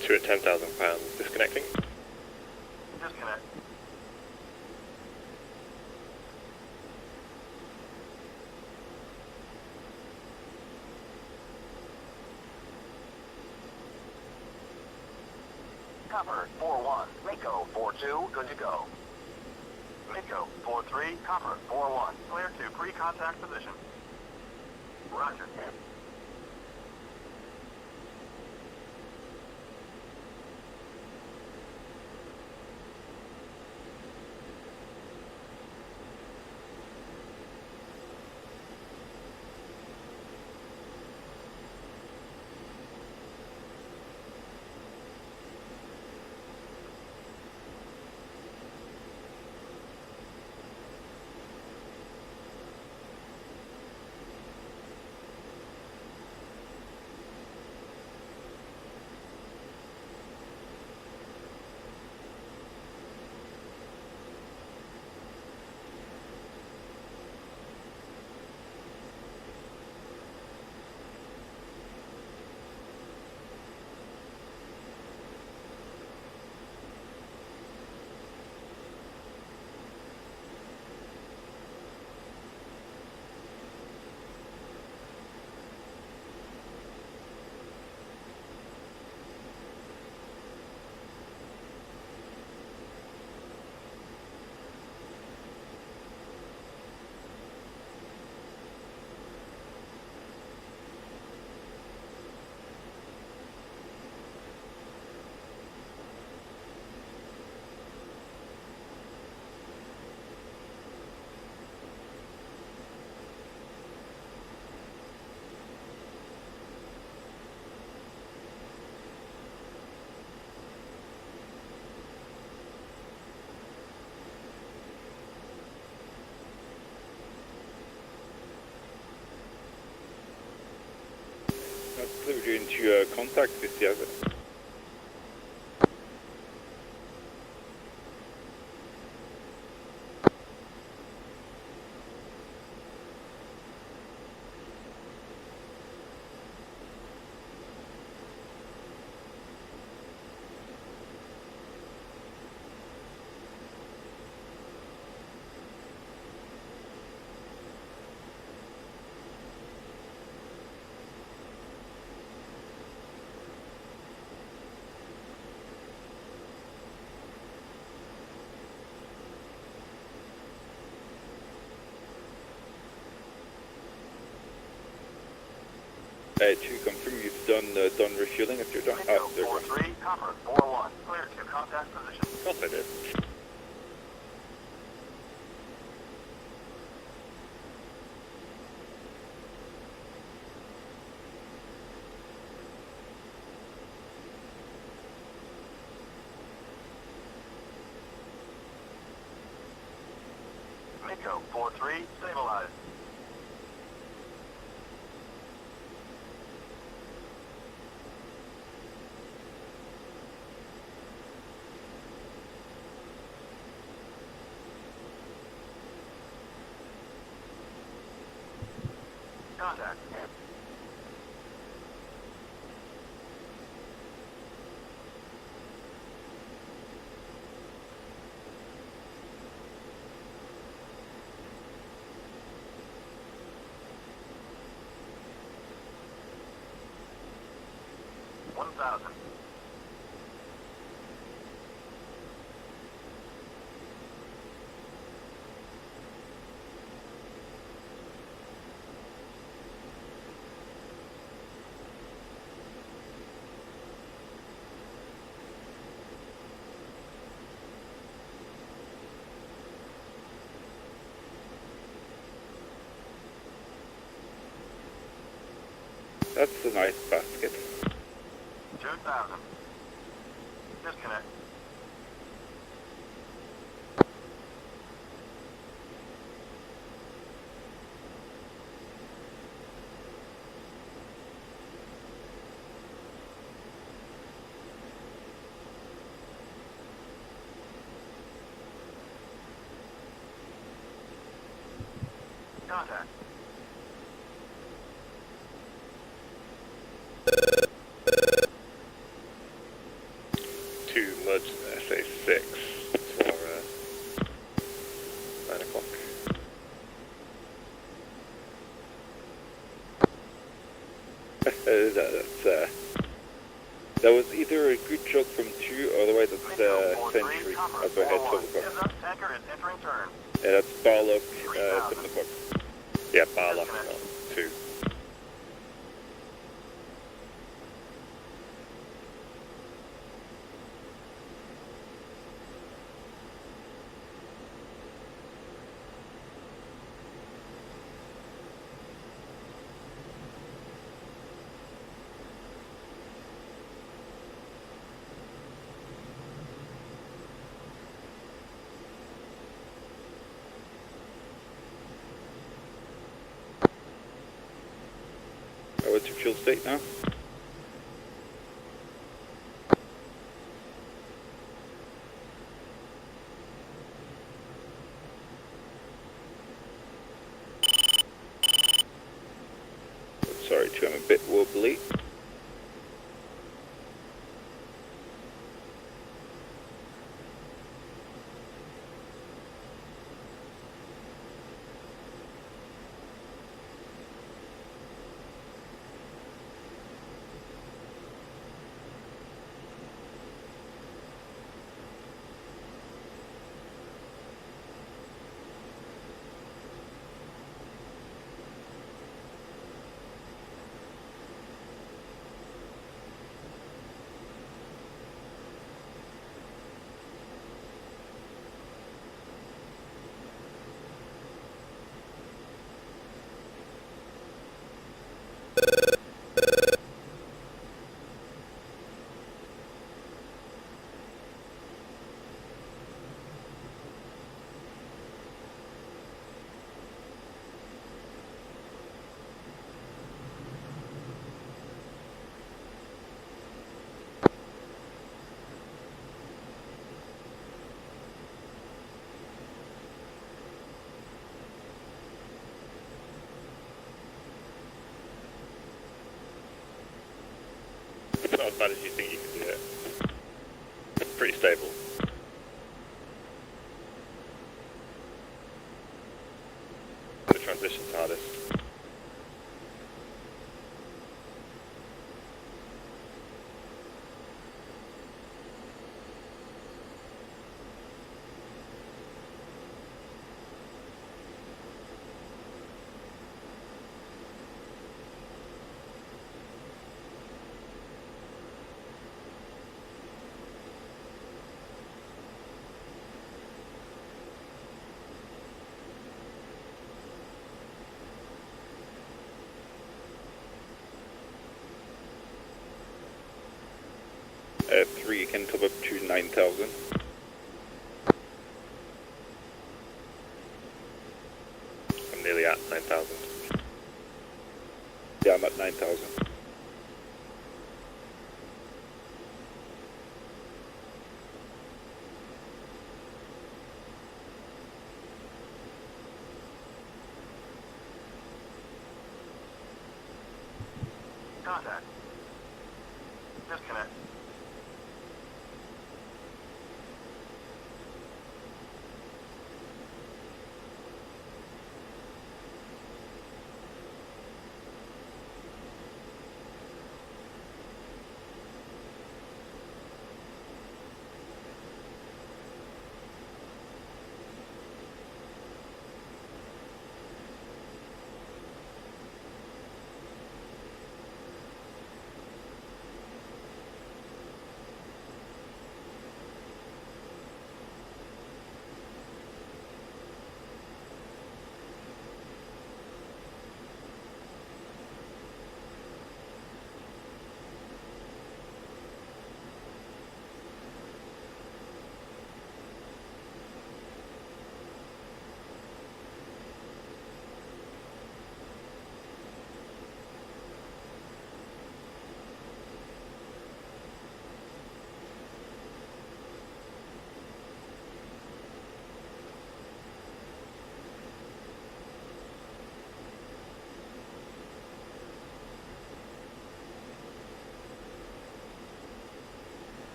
Two at £10,000. Disconnecting. Disconnect. Copper 4-1. Mako 4-2, good to go. Mako 4-3, Copper 4-1. Clear to pre-contact position. Roger. We're going to contact with the other. To confirm you've done refueling if you're done. Mako 4-3, Copper 4-1. Clear to contact position. Of course I did. Mako 4-3, stabilize. Contact. $1,000. That's a nice basket. 2,000. Disconnect. Contact. Too much SA6 for 9 o'clock. That was either a good joke from 2, or otherwise it's Century at the head 12 o'clock. Tanker is entering turn. Yeah, that's Barlock 7 o'clock. Yeah, Barlock 2. What's your fuel state now? Sorry, I'm a bit wobbly. Not as bad as you think you can do it. It's pretty stable. The transition's hardest. At 3 you can top up to 9,000. nearly at 9,000. Yeah, I'm at 9,000. Contact. Disconnect.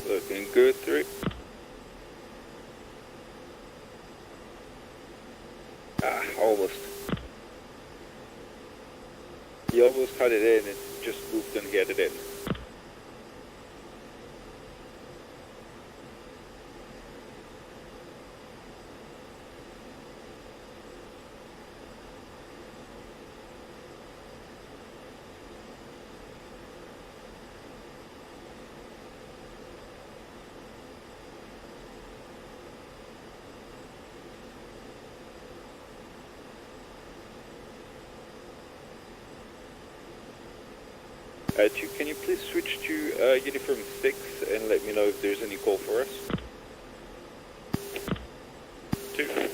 Looking good through. Ah, almost. He almost cut it in and just moved and get it in. Can you please switch to uniform 6 and let me know if there's any call for us? 2.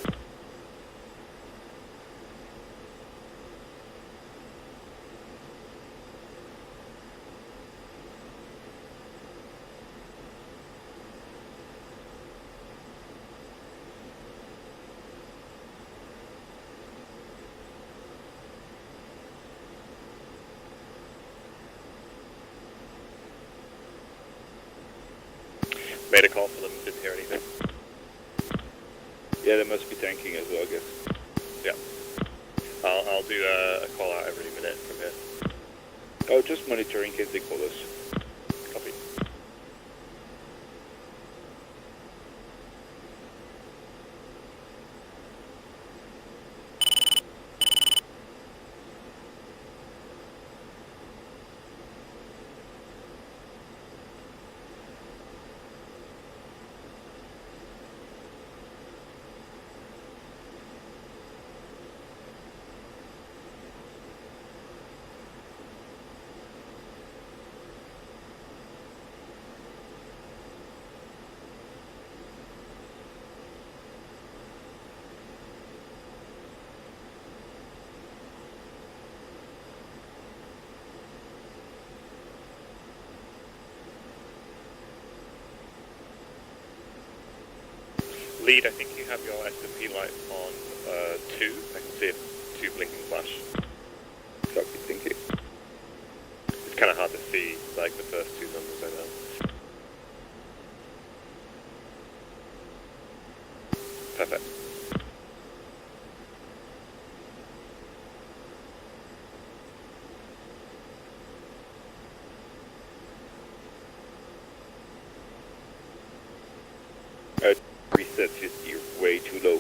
Made a call for them, didn't hear anything. Yeah, they must be tanking as well, I guess. Yeah. I'll do a call out every minute from here. Oh, just monitoring in case they call us. Copy. Lead, I think you have your SMP light on 2. I can see it, 2 blinking flash. Copy, thank you. It's kind of hard to see, like, the first 2 numbers, I know. Perfect. set you steer way too low.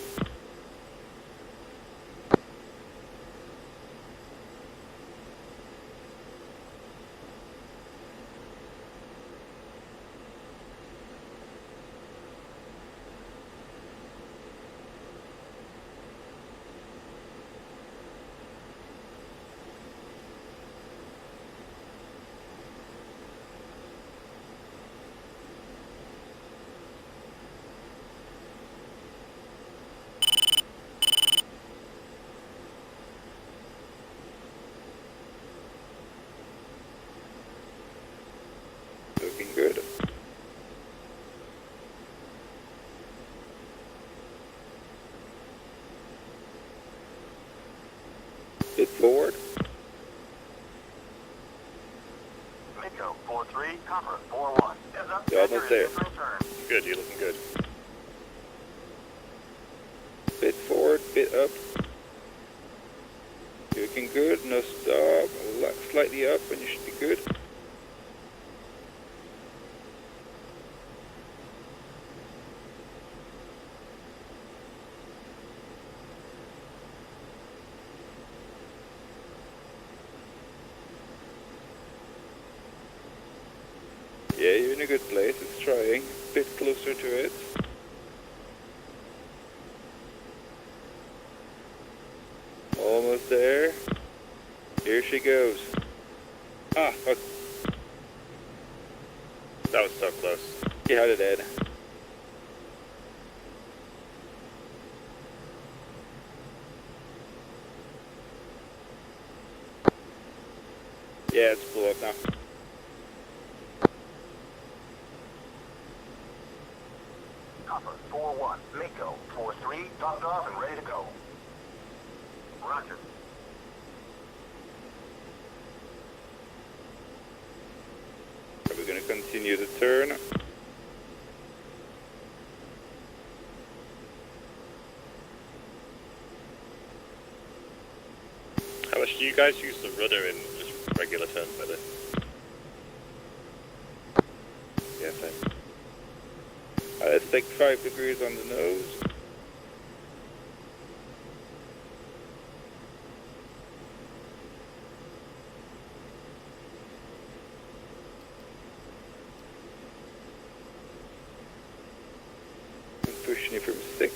Looking good. Bit forward. Mako 4-3, Copper 4-1. Heads up, You're almost there. turn. Good, you're looking good. Bit forward, bit up. You're looking good. No stop. Slightly up, and you should be good. Yeah, you're in a good place. It's trying. Bit closer to it. Almost there. Here she goes. Ah, fuck. That was so close. She had it, Ed. Yeah, it's full up now. Copper 4-1. Mako 4-3, topped off and ready to go. Roger. We're going to continue the turn. How much do you guys use the rudder in just regular turns like this? Yeah, same. Let's take 5 degrees on the nose. I'm pushing it from 6.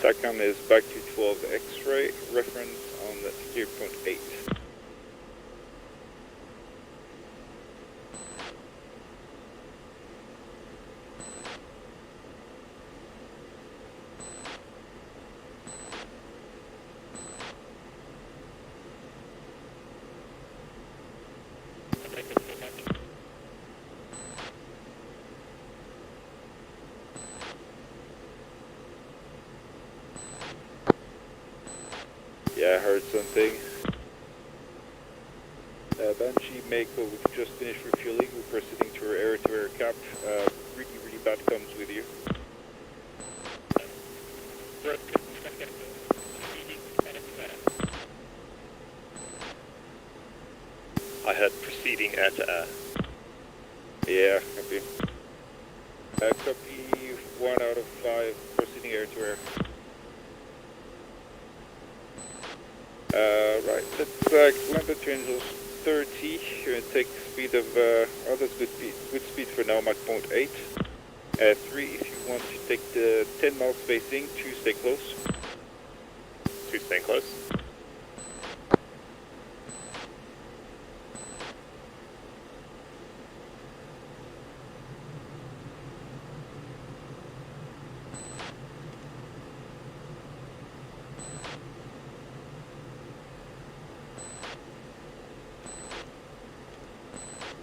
SACOM is back to 12 X-ray, reference on the steer point 8. Yeah, I heard something. Banshee, Mako, we've just finished refueling. We're proceeding to our air-to-air cap. Really bad comms with you. I heard proceeding air to air. Yeah, copy. Copy 1 out of 5, proceeding air-to-air. Right, let's land at Angels 30. You're going to take speed of, oh, that's good speed for now, Mach 0.8. 3, if you want to take the 10 mile spacing, 2 stay close. 2 staying close.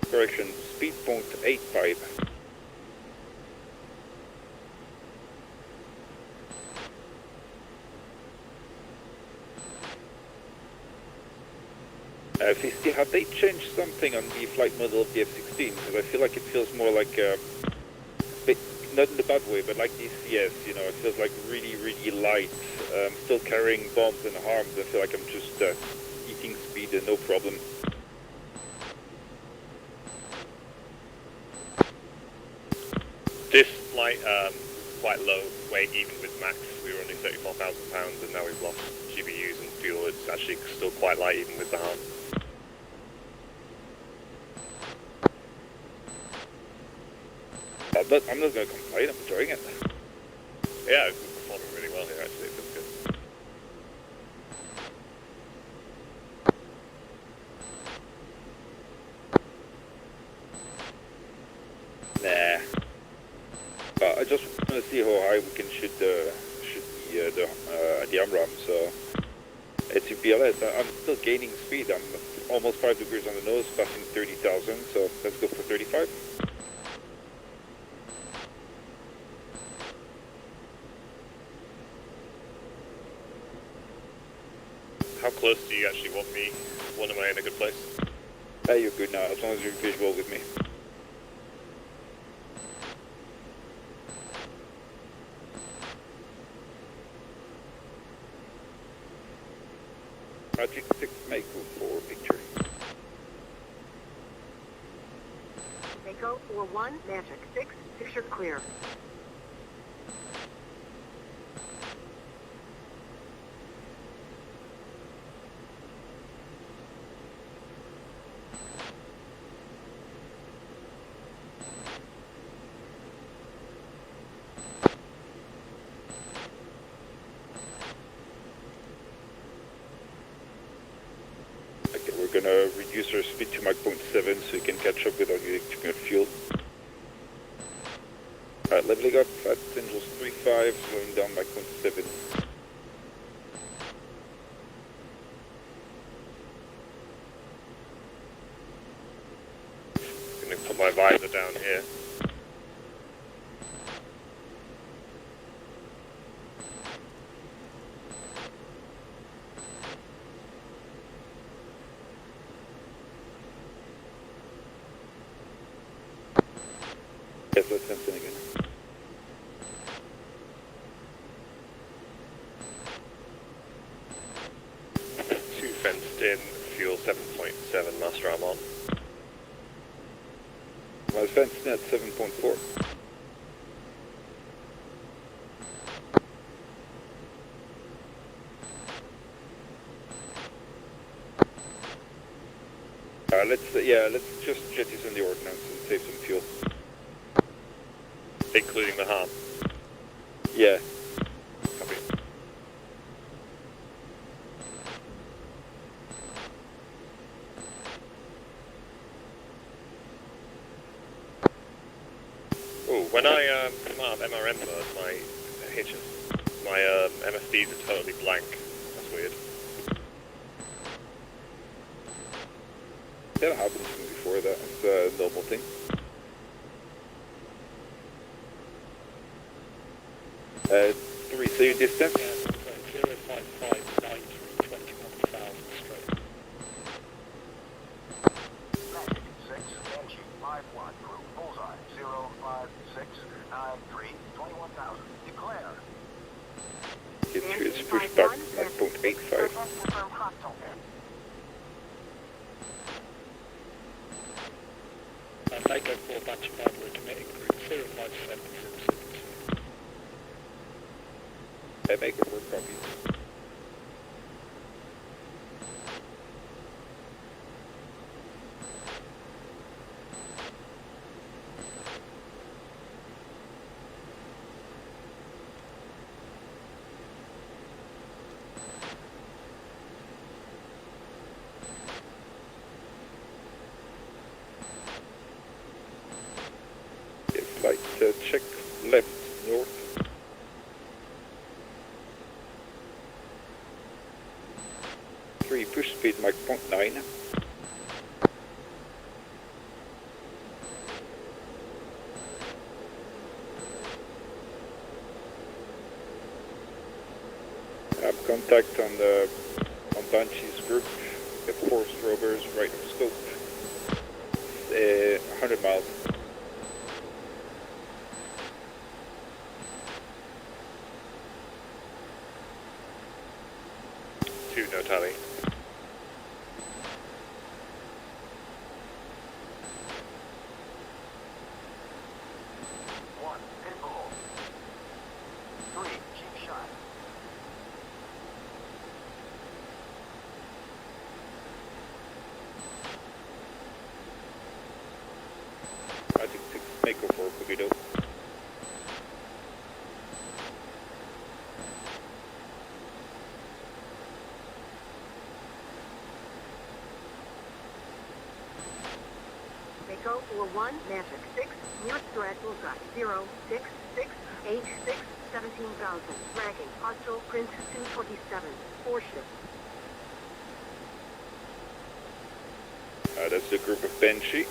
Correction, speed 0.85. Fisty, have they changed something on the flight model of the F-16? Because I feel like it feels more like, not in the bad way, but like the CS, you know, it feels like really light. Still carrying bombs and harms. I feel like I'm just eating speed and no problem. night. Quite low weight even with max. We were only 34,000 pounds, and now we've lost GBUs and fuel. It's actually still quite light even with the harm. I'm not going to complain. I'm enjoying it. Yeah, we're performing really well here. Actually, it feels good. Nah. But I just want to see how high we can shoot the AMRAAM. So to be honest, I'm still gaining speed. I'm almost 5 degrees on the nose, passing 30,000. So let's go for 35. How close do you actually want me? When am I in a good place? Hey, you're good now, as long as you're visual with me. Magic 6 Mako for picture. Mako 4-1, Magic 6, picture clear. We're gonna reduce our speed to Mach 0.7 so we can catch up with our electrical fuel. Alright, leveling up at Angels 3.5, slowing down Mach 0.7. I'm going to put my visor down here. Yes, that's something again. Two fenced in, fuel 7.7, master arm on. My fenced in at 7.4. Let's just jettison the ordnance and save some fuel. Including the harm. Yeah. Copy. Oh, when I come out of MRM mode, my MFDs are totally blank. That's weird. That happened to me before, that's a normal thing. Three, so your distance? 05593 21,000 straight. Magic 6, NG 5-1, group bullseye 05693 21,000. Declare. Get through its push back at 0.85. Confirm hostile. Mako 4 bunch of we're committing group 05772. Make it work, copy. Flight check left, north. Push speed Mach 0.9. Have contact on Banshee's group. Get 4 strobers right of scope. 100 miles. No tally. One, pinball. 41, Magic 6, nearest threat Ultra 06686 17,000. Ranking hostile Print 227. 4 ships. That's the group of Banshee.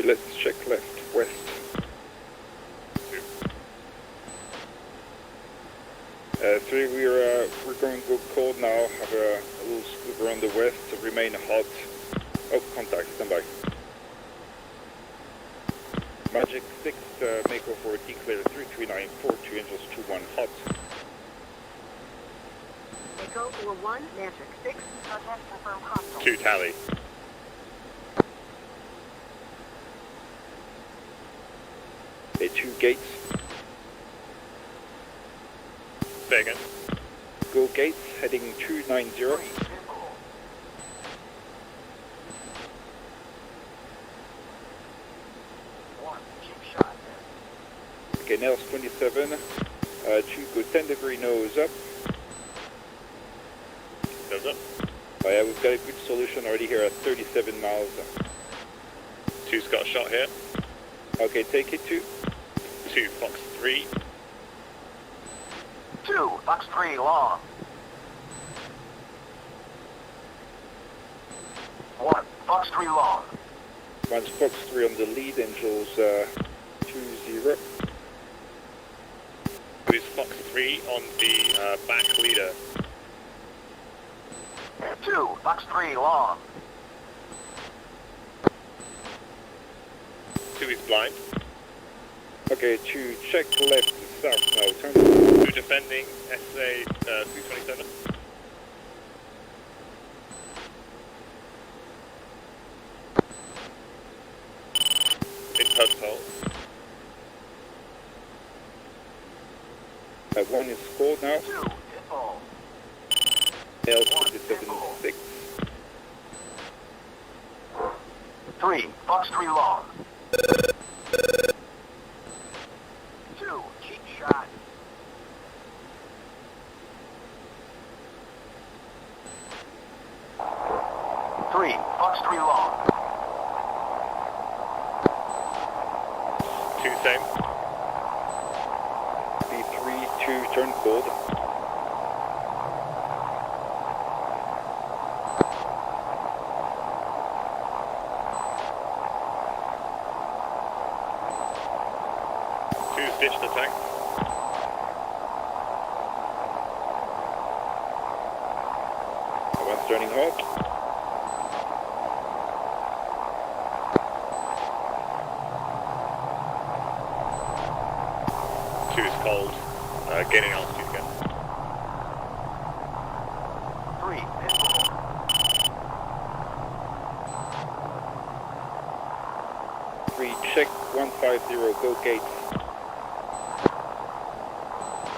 Let's check left, west. 3, we're going to go cold now. Have a little scoop around the west. Remain hot. Oh, contact. Stand by. Magic 6, Mako for declare 339, 42 Angels 21 hot. Mako 41, Magic 6, contact confirmed hostile. 2 tally. A2 gates. Say again. Go gates, heading 290. Okay, Nails 27. 2, go 10-degree nose up. Nose up. Oh yeah, we've got a good solution already here at 37 miles. 2's got a shot here. Okay, take it 2. 2 Fox 3. 2, Fox 3 long. 1, Fox 3 long. One's Fox 3 on the lead, Angels 2-0. 2's Fox 3 on the back leader. 2, Fox 3 long. 2 is blind. Okay, 2, check left south now. Turn. 2 defending SA 227. In post hole. 1 is cold now. 2, hit ball. Nails 27, 6. 3, Fox 3 long. 2, cheap shot. 3, Fox 3 long. 2 same. B3, 2, turn cold. 2's ditched the tank. One's turning hot. Cold, gaining altitude again. 3, hit ball. 3, check 150, go gates.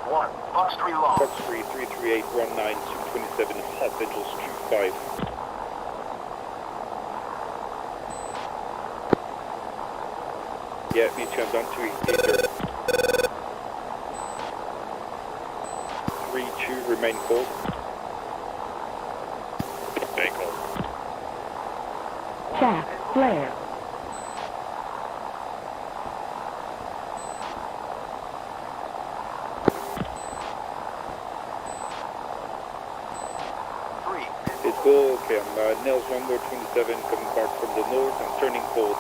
1, Fox 3 long. Fox 3, 338, 19, 227, hot, Angels 25. Yeah, me too, I'm down to 8. 3, 2, remain cold. Stay cold. Jack, flare. 3, It's cool, okay, I'm Nails 1 more 27 coming back from the north, I'm turning cold.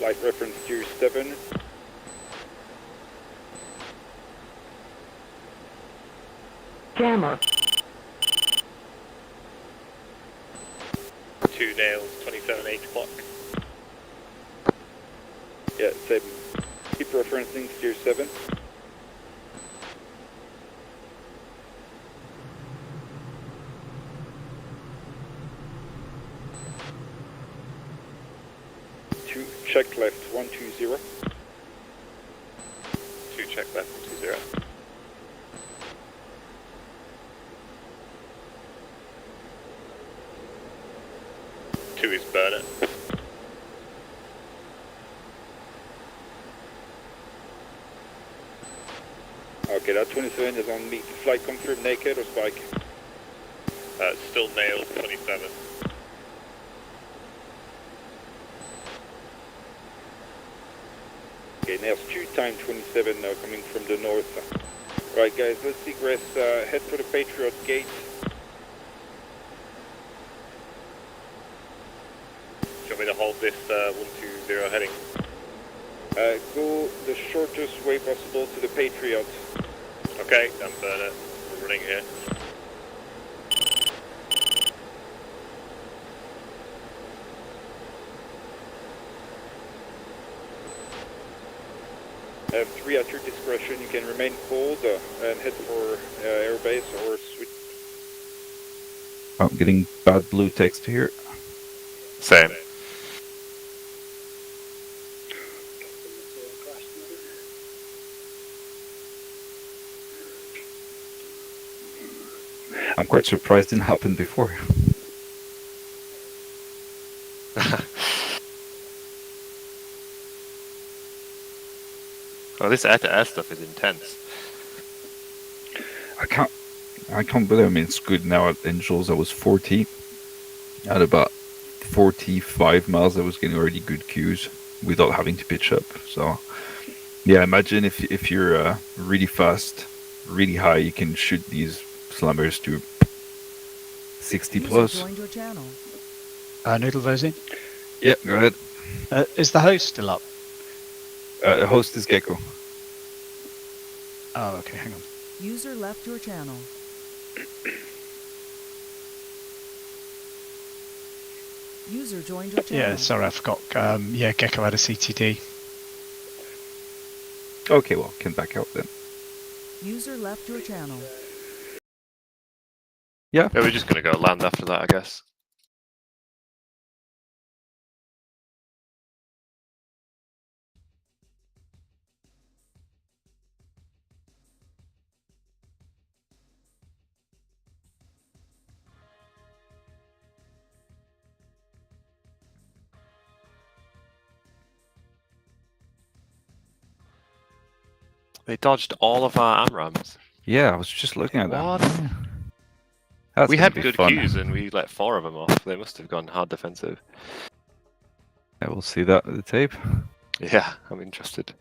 flight reference tier 7. Jammer. 2 nails, 27, 8 o'clock. Yeah, same. Keep referencing tier 7. Two, check left, 120. 2 check left, 20. 2 is burner. Okay, that 27 is on me. Flight confirmed naked or spike? Still nailed, 27. Okay, nails 2 times 27 now coming from the north. Right guys, let's egress, head for the Patriot gate. Do you want me to hold this 120 heading? Go the shortest way possible to the Patriot. Okay, I'm burner. We're running here. Have 3 at your discretion. You can remain cold and head for airbase or switch. I'm getting bad blue text here. Same. I'm quite surprised it didn't happen before. Oh, this air-to-air stuff is intense. I can't believe, I mean, it's good now at Angels. I was 40. At about 45 miles, I was getting already good cues without having to pitch up. So, yeah, imagine if you're really fast, really high, you can shoot these slammers to 60 plus. Joined your channel. Noodle Vosin. Yeah, go ahead. Is the host still up? The host is Gecko. Oh, okay, hang on. User left your channel. User joined your channel. Yeah, sorry, I forgot. Yeah, Gecko had a CTD. Okay, well, can back out then. User left your channel. Yeah. Yeah, we're just going to go land after that, I guess. They dodged all of our AMRAMs. Yeah, I was just looking at that. What? Yeah. That's We gonna had be good fun. cues and we let 4 of them off. They must have gone hard defensive. Yeah, we'll see that at the tape. Yeah, I'm interested.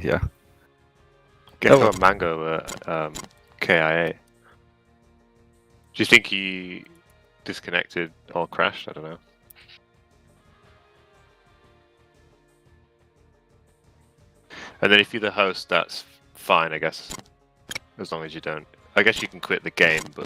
Yeah. Gecko and Mango were KIA. Do you think he disconnected or crashed? I don't know. And then if you're the host, that's fine, I guess. As long as you don't. I guess you can quit the game, but